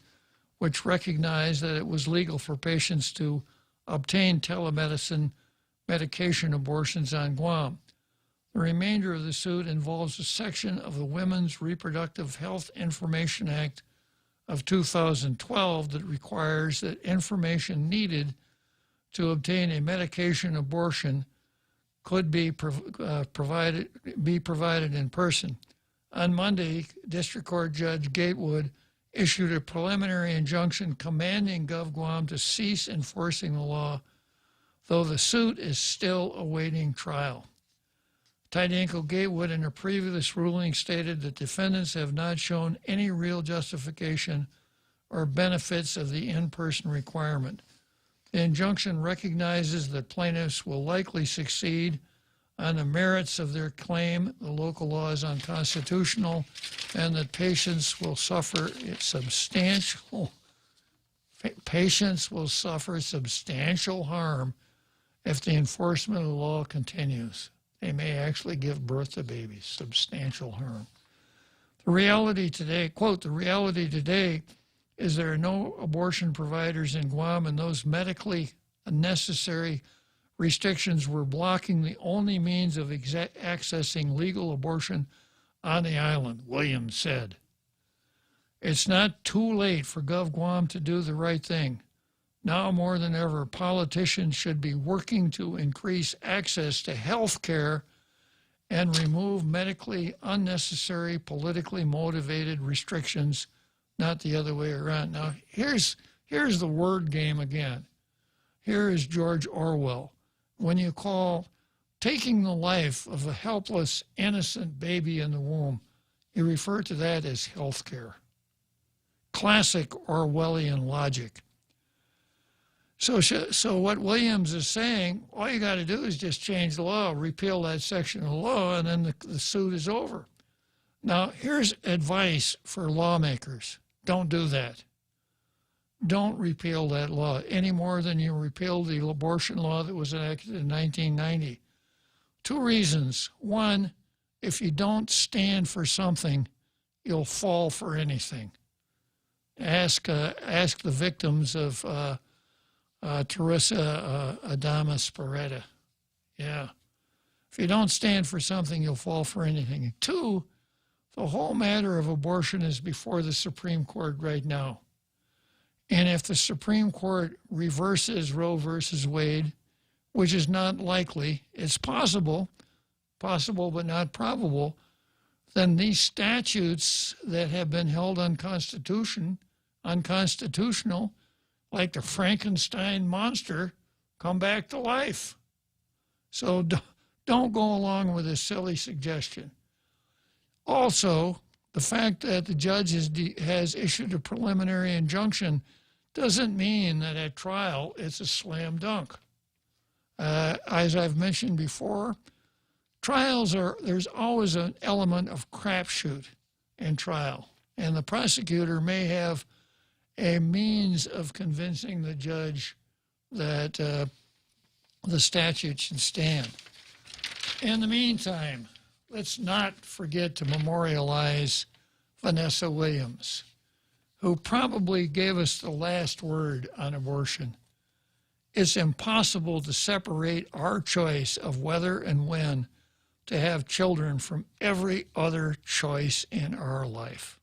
which recognized that it was legal for patients to obtain telemedicine medication abortions on Guam. The remainder of the suit involves a section of the Women's Reproductive Health Information Act of 2012 that requires that information needed to obtain a medication abortion could be provided in person. On Monday, District Court Judge Gatewood issued a preliminary injunction commanding GovGuam to cease enforcing the law, though the suit is still awaiting trial. Tydenko Gatewood in a previous ruling stated that defendants have not shown any real justification or benefits of the in-person requirement. The injunction recognizes that plaintiffs will likely succeed on the merits of their claim the local law is unconstitutional and that patients will suffer substantial harm if the enforcement of the law continues. They may actually give birth to babies, substantial harm. The reality today, quote, the reality today is there are no abortion providers in Guam, and those medically unnecessary restrictions were blocking the only means of accessing legal abortion on the island, Williams said. It's not too late for GovGuam to do the right thing. Now more than ever, politicians should be working to increase access to health care and remove medically unnecessary, politically motivated restrictions, not the other way around. Now, here's the word game again. Here is George Orwell. When you call taking the life of a helpless, innocent baby in the womb, you refer to that as health care. Classic Orwellian logic. So what Williams is saying, all you got to do is just change the law, repeal that section of the law, and then the suit is over. Now, here's advice for lawmakers. Don't do that. Don't repeal that law any more than you repealed the abortion law that was enacted in 1990. Two reasons. One, if you don't stand for something, you'll fall for anything. Ask the victims of Teresa Adamas Peretta. Yeah. If you don't stand for something, you'll fall for anything. Two, the whole matter of abortion is before the Supreme Court right now. And if the Supreme Court reverses Roe versus Wade, which is not likely, it's possible but not probable, then these statutes that have been held unconstitutional, like the Frankenstein monster, come back to life. So don't go along with this silly suggestion. Also, the fact that the judge has issued a preliminary injunction doesn't mean that at trial it's a slam dunk. As I've mentioned before, there's always an element of crapshoot in trial, and the prosecutor may have a means of convincing the judge that the statute should stand. In the meantime, let's not forget to memorialize Vanessa Williams, who probably gave us the last word on abortion. It's impossible to separate our choice of whether and when to have children from every other choice in our life.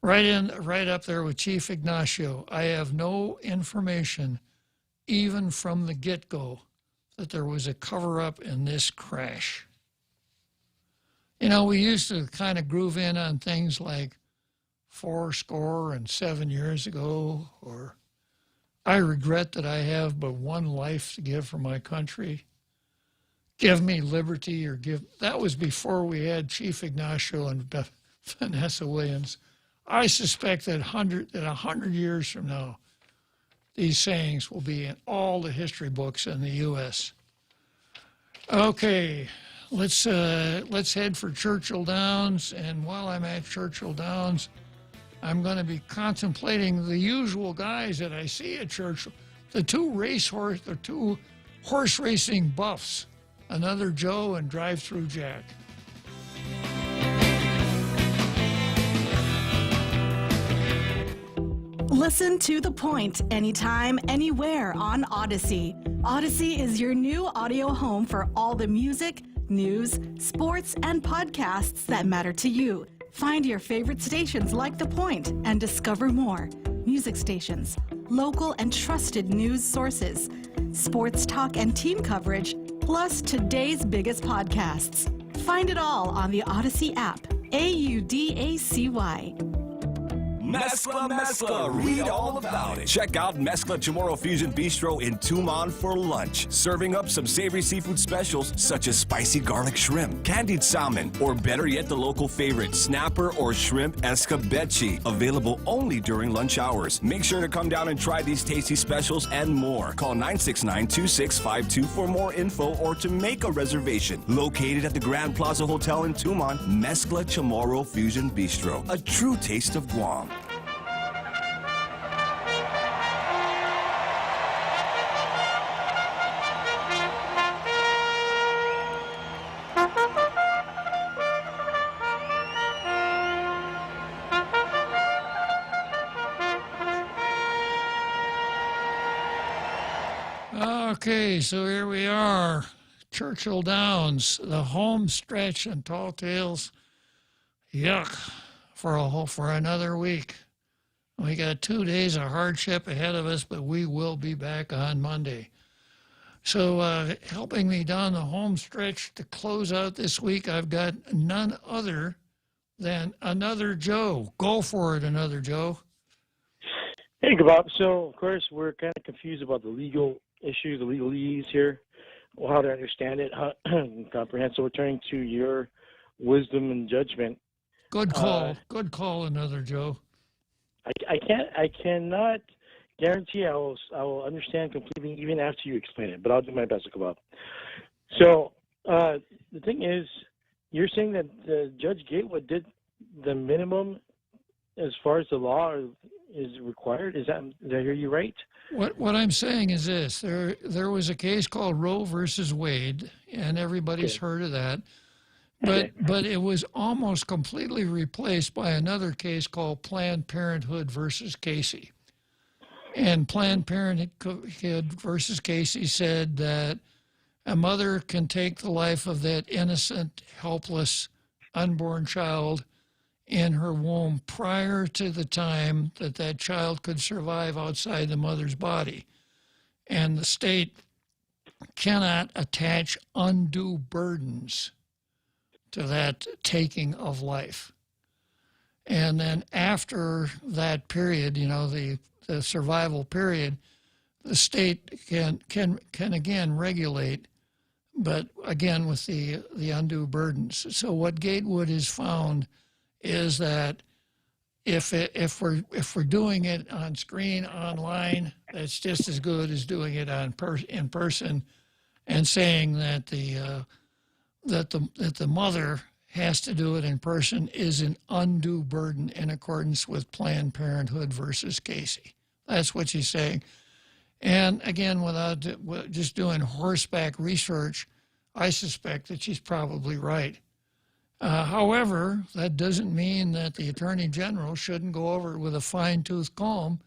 Right up there with Chief Ignacio, I have no information, even from the get-go, that there was a cover-up in this crash. You know, we used to kind of groove in on things like 7 years ago, or I regret that I have but one life to give for my country. Give me liberty, or that was before we had Chief Ignacio and Vanessa Williams. I suspect that 100 years from now, these sayings will be in all the history books in the U.S. Okay, let's head for Churchill Downs, and while I'm at Churchill Downs, I'm going to be contemplating the usual guys that I see at Churchill, the two horse racing buffs, Another Joe and Drive-Through Jack. Listen to The Point anytime, anywhere on Odyssey. Odyssey is your new audio home for all the music, news, sports, and podcasts that matter to you. Find your favorite stations like The Point and discover more. Music stations, local and trusted news sources, sports talk and team coverage, plus today's biggest podcasts. Find it all on the Odyssey app. AUDACY. Mescla, read all about it. Check out Mescla Chamorro Fusion Bistro in Tucumán for lunch. Serving up some savory seafood specials such as spicy garlic shrimp, candied salmon, or better yet, the local favorite, snapper or shrimp escabeche. Available only during lunch hours. Make sure to come down and try these tasty specials and more. Call 969-2652 for more info or to make a reservation. Located at the Grand Plaza Hotel in Tucumán, Mescla Chamorro Fusion Bistro. A true taste of Guam. Okay, so here we are, Churchill Downs, the home stretch and Tall Tales. Yuck, for another week. We got 2 days of hardship ahead of us, but we will be back on Monday. So helping me down the home stretch to close out this week, I've got none other than Another Joe. Go for it, Another Joe. Hey, Bob. So, of course, we're kind of confused about the legal issue, the legalese here, or how to understand it, how comprehend. So we're turning to your wisdom and judgment. Good call. Good call, Another Joe. I cannot guarantee I will understand completely even after you explain it, but I'll do my best, Bob. So the thing is, you're saying that Judge Gatewood did the minimum as far as the law is required. Did I hear you right? What I'm saying is this: there was a case called Roe versus Wade, and everybody's heard of that. But it was almost completely replaced by another case called Planned Parenthood versus Casey. And Planned Parenthood versus Casey said that a mother can take the life of that innocent, helpless, unborn child in her womb prior to the time that child could survive outside the mother's body. And the state cannot attach undue burdens to that taking of life. And then after that period, the survival period, the state can again regulate, but again with the undue burdens. So what Gatewood has found is that if we're doing it on screen, online, that's just as good as doing it in person, and saying that the mother has to do it in person is an undue burden in accordance with Planned Parenthood versus Casey. That's what she's saying. And again, without just doing horseback research, I suspect that she's probably right. However, that doesn't mean that the Attorney General shouldn't go over it with a fine-tooth comb,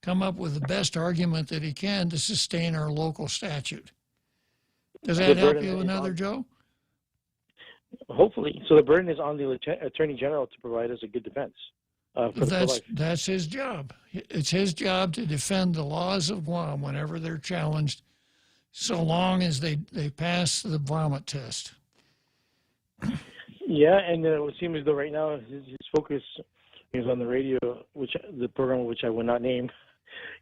come up with the best argument that he can to sustain our local statute. Does that help you, Another Joe? Hopefully. So the burden is on the Attorney General to provide us a good defense. That's his job. It's his job to defend the laws of Guam whenever they're challenged, so long as they pass the vomit test. Yeah, and it would seem as though right now his focus is on the radio, the program which I will not name.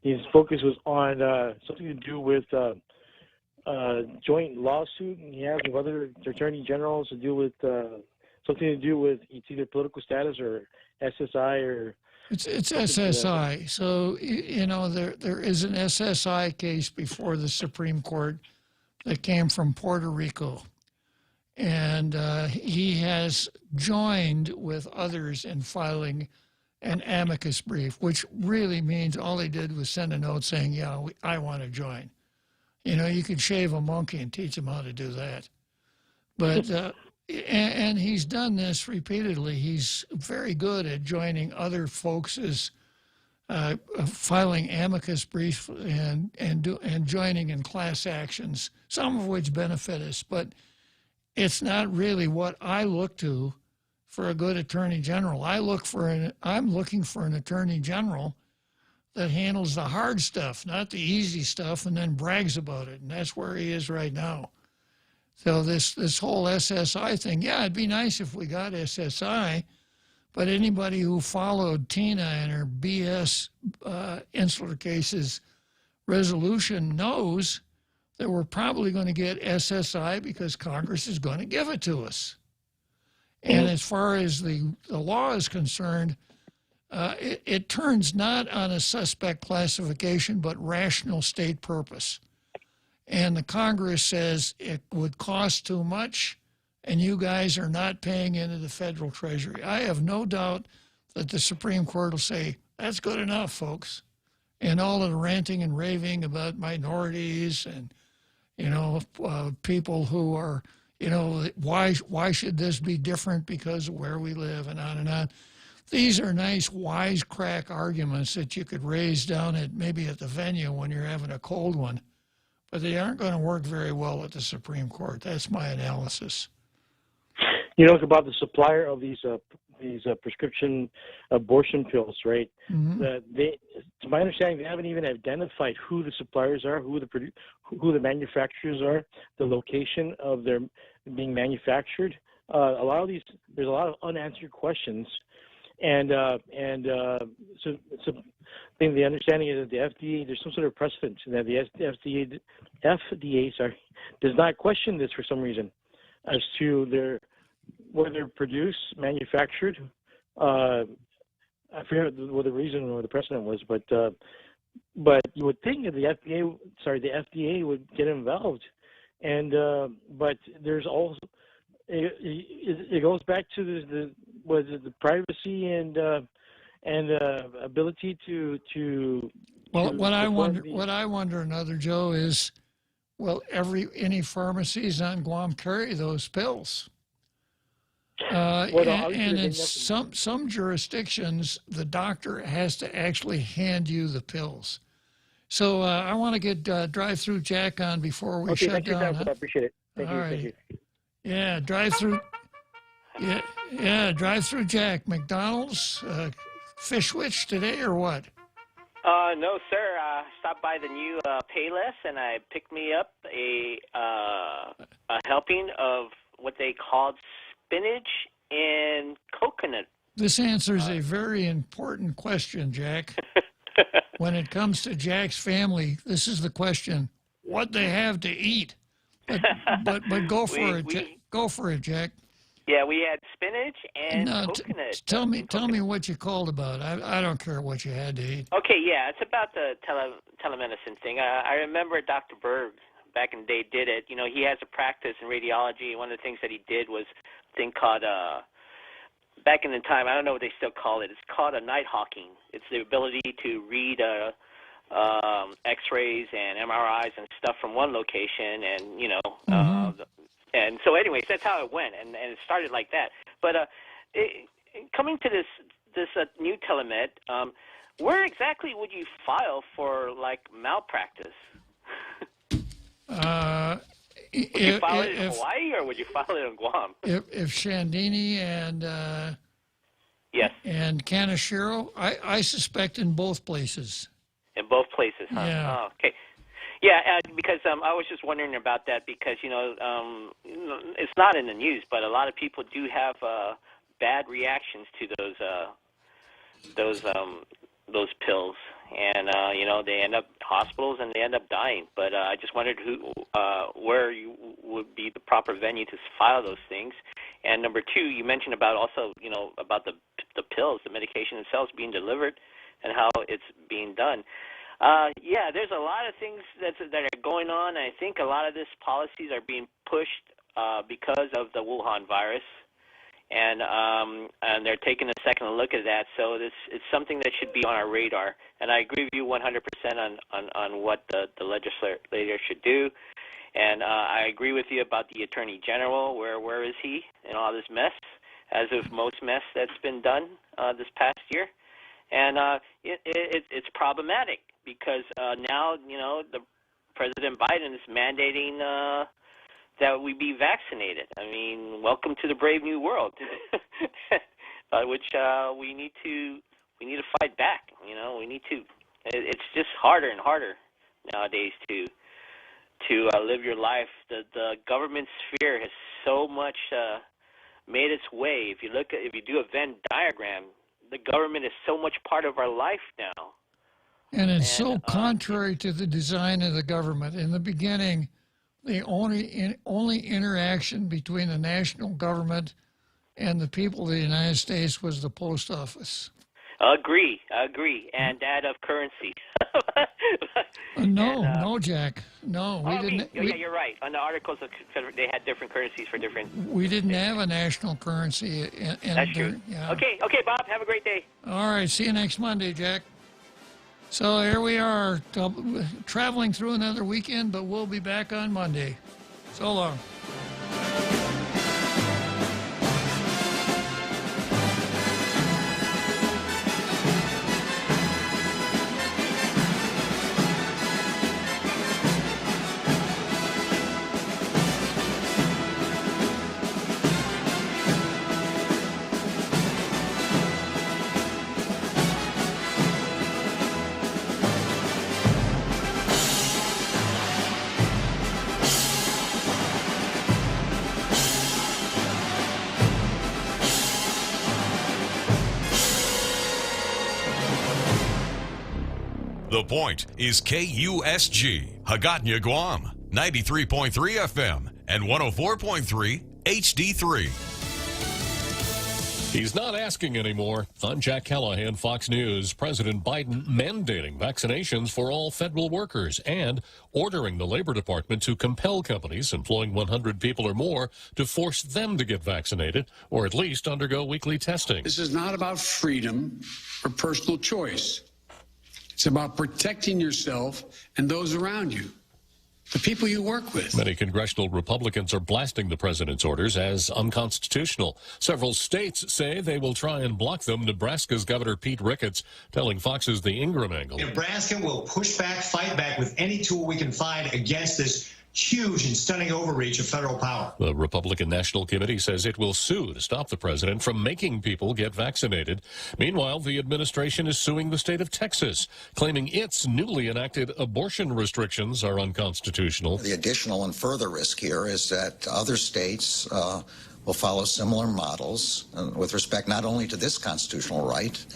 His focus was on something to do with joint lawsuit, and he has with other attorney generals to do with something to do with it's either political status or SSI or. It's SSI. So there is an SSI case before the Supreme Court that came from Puerto Rico. And he has joined with others in filing an amicus brief, which really means all he did was send a note saying, yeah, I want to join. You could shave a monkey and teach him how to do that. But, and he's done this repeatedly. He's very good at joining other folks' filing amicus briefs and joining in class actions, some of which benefit us. But it's not really what I look to for a good attorney general. I'm looking for an attorney general that handles the hard stuff, not the easy stuff, and then brags about it. And that's where he is right now. So this whole SSI thing, yeah, it'd be nice if we got SSI, but anybody who followed Tina and her BS insular cases resolution knows that we're probably going to get SSI because Congress is going to give it to us. And as far as the law is concerned, it turns not on a suspect classification, but rational state purpose. And the Congress says it would cost too much, and you guys are not paying into the federal treasury. I have no doubt that the Supreme Court will say, that's good enough, folks. And all of the ranting and raving about minorities and, people who are, why should this be different because of where we live and on and on. These are nice wisecrack arguments that you could raise down maybe at the venue when you're having a cold one, but they aren't going to work very well at the Supreme Court. That's my analysis. It's about the supplier of these prescription abortion pills, right? Mm-hmm. To my understanding, they haven't even identified who the suppliers are, who the manufacturers are, the location of their being manufactured. A lot of these, there's a lot of unanswered questions, and so I think the understanding is that the FDA, there's some sort of precedent that the FDA does not question this for some reason as to whether they're produced, manufactured. I forget what the reason or the precedent was, but you would think that the FDA would get involved, but there's also it goes back to the privacy and ability to. Well, what I wonder, another Joe, is, will any pharmacies on Guam carry those pills? And in some jurisdictions, the doctor has to actually hand you the pills. So I want to get drive-through Jack on before we shut down. I appreciate it. Thank you. Thank you. Yeah, drive-through. Yeah, drive-through Jack. McDonald's, Fishwich today or what? No, sir. I stopped by the new Payless and I picked me up a helping of what they called spinach and coconut. This answers a very important question, Jack. When it comes to Jack's family, this is the question: what they have to eat. But go for it. Go for it, Jack. Yeah, we had spinach and coconut. Tell me what you called about. I don't care what you had to eat. Okay, yeah, it's about the telemedicine thing. I remember Dr. Berg back in the day did it. He has a practice in radiology. One of the things that he did was a thing called, back in the time, I don't know what they still call it. It's called a night hawking. It's the ability to read X-rays and MRIs and stuff from one location, and and so anyways, that's how it went, and it started like that. But coming to this new telemed, where exactly would you file for malpractice? Would you file it in Hawaii or would you file it in Guam? If Shandini and yes, and Kaneshiro, I suspect in both places. In both places, huh? Yeah. Oh, okay. Yeah, because I was just wondering about that because it's not in the news, but a lot of people do have bad reactions to those pills, and they end up in hospitals and they end up dying. But I just wondered where you would be the proper venue to file those things. And number two, you mentioned about also about the pills, the medication themselves being delivered, and how it's being done. Yeah, there's a lot of things that are going on. I think a lot of these policies are being pushed because of the Wuhan virus, and they're taking a second look at that. So it's something that should be on our radar. And I agree with you 100% on what the legislator should do. And I agree with you about the Attorney General. Where is he in all this mess? As of most mess that's been done this past year. And it's problematic because now, the President Biden is mandating that we be vaccinated. I mean, welcome to the brave new world, which we need to fight back. We need to It's just harder and harder nowadays to live your life. The government sphere has so much made its way. If you do a Venn diagram, the government is so much part of our life now. And it's so contrary to the design of the government. In the beginning, the only interaction between the national government and the people of the United States was the post office. Agree, and that of currency. No, Jack. No, we didn't. Yeah, you're right. On the Articles of Confederation, they had different currencies for different. We didn't have a national currency. That's true. Yeah. Okay, Bob. Have a great day. All right. See you next Monday, Jack. So here we are, traveling through another weekend, but we'll be back on Monday. So long. The Point is KUSG, Hagåtña, Guam, 93.3 FM and 104.3 HD3. He's not asking anymore. I'm Jack Callahan, Fox News. President Biden mandating vaccinations for all federal workers and ordering the Labor Department to compel companies employing 100 people or more to force them to get vaccinated or at least undergo weekly testing. This is not about freedom or personal choice. It's about protecting yourself and those around you, the people you work with. Many congressional Republicans are blasting the president's orders as unconstitutional. Several states say they will try and block them. Nebraska's Governor Pete Ricketts telling Fox's The Ingram Angle. Nebraska will push back, fight back with any tool we can find against this huge and stunning overreach of federal power. The Republican National Committee says it will sue to stop the president from making people get vaccinated. Meanwhile, the administration is suing the state of Texas, claiming its newly enacted abortion restrictions are unconstitutional. The additional and further risk here is that other states will follow similar models with respect not only to this constitutional right,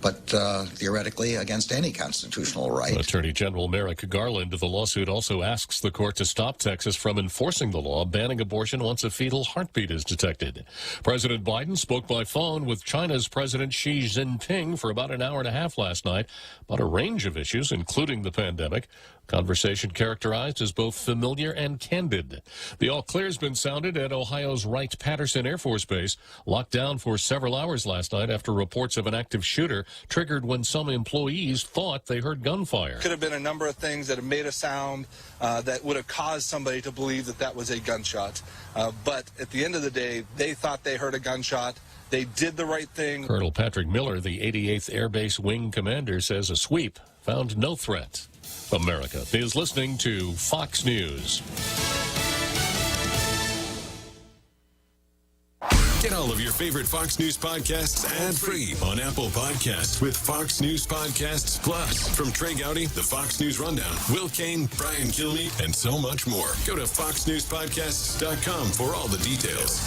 but theoretically against any constitutional right. Attorney General Merrick Garland of the lawsuit also asks the court to stop Texas from enforcing the law banning abortion once a fetal heartbeat is detected. President Biden spoke by phone with China's President Xi Jinping for about an hour and a half last night about a range of issues, including the pandemic. Conversation characterized as both familiar and candid. The all-clear has been sounded at Ohio's Wright-Patterson Air Force Base, locked down for several hours last night after reports of an active shooter triggered when some employees thought they heard gunfire. Could have been a number of things that have made a sound that would have caused somebody to believe that that was a gunshot. But at the end of the day, they thought they heard a gunshot. They did the right thing. Colonel Patrick Miller, the 88th Air Base Wing Commander, says a sweep found no threat. America is listening to Fox News. Get all of your favorite Fox News podcasts ad-free on Apple Podcasts with Fox News Podcasts Plus. From Trey Gowdy, the Fox News Rundown, Will Kane, Brian Kilmeade, and so much more. Go to foxnewspodcasts.com for all the details.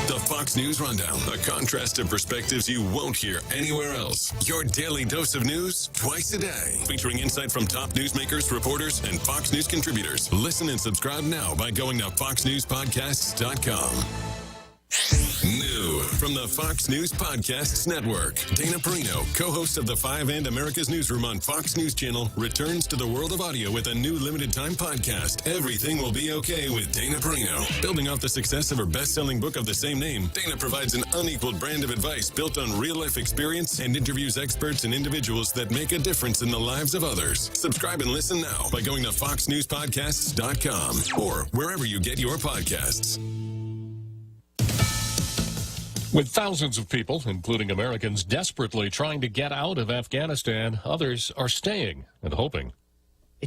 The Fox News Rundown, a contrast of perspectives you won't hear anywhere else. Your daily dose of news twice a day, featuring insight from top newsmakers, reporters, and Fox News contributors. Listen and subscribe now by going to foxnewspodcasts.com. New from the Fox News Podcasts Network, Dana Perino, co-host of the 5 and America's Newsroom on Fox News Channel, returns to the world of audio with a new limited-time podcast, Everything Will Be Okay with Dana Perino. Building off the success of her best-selling book of the same name, Dana provides an unequaled brand of advice built on real-life experience and interviews experts and individuals that make a difference in the lives of others. Subscribe and listen now by going to foxnewspodcasts.com or wherever you get your podcasts. With thousands of people, including Americans, desperately trying to get out of Afghanistan, others are staying and hoping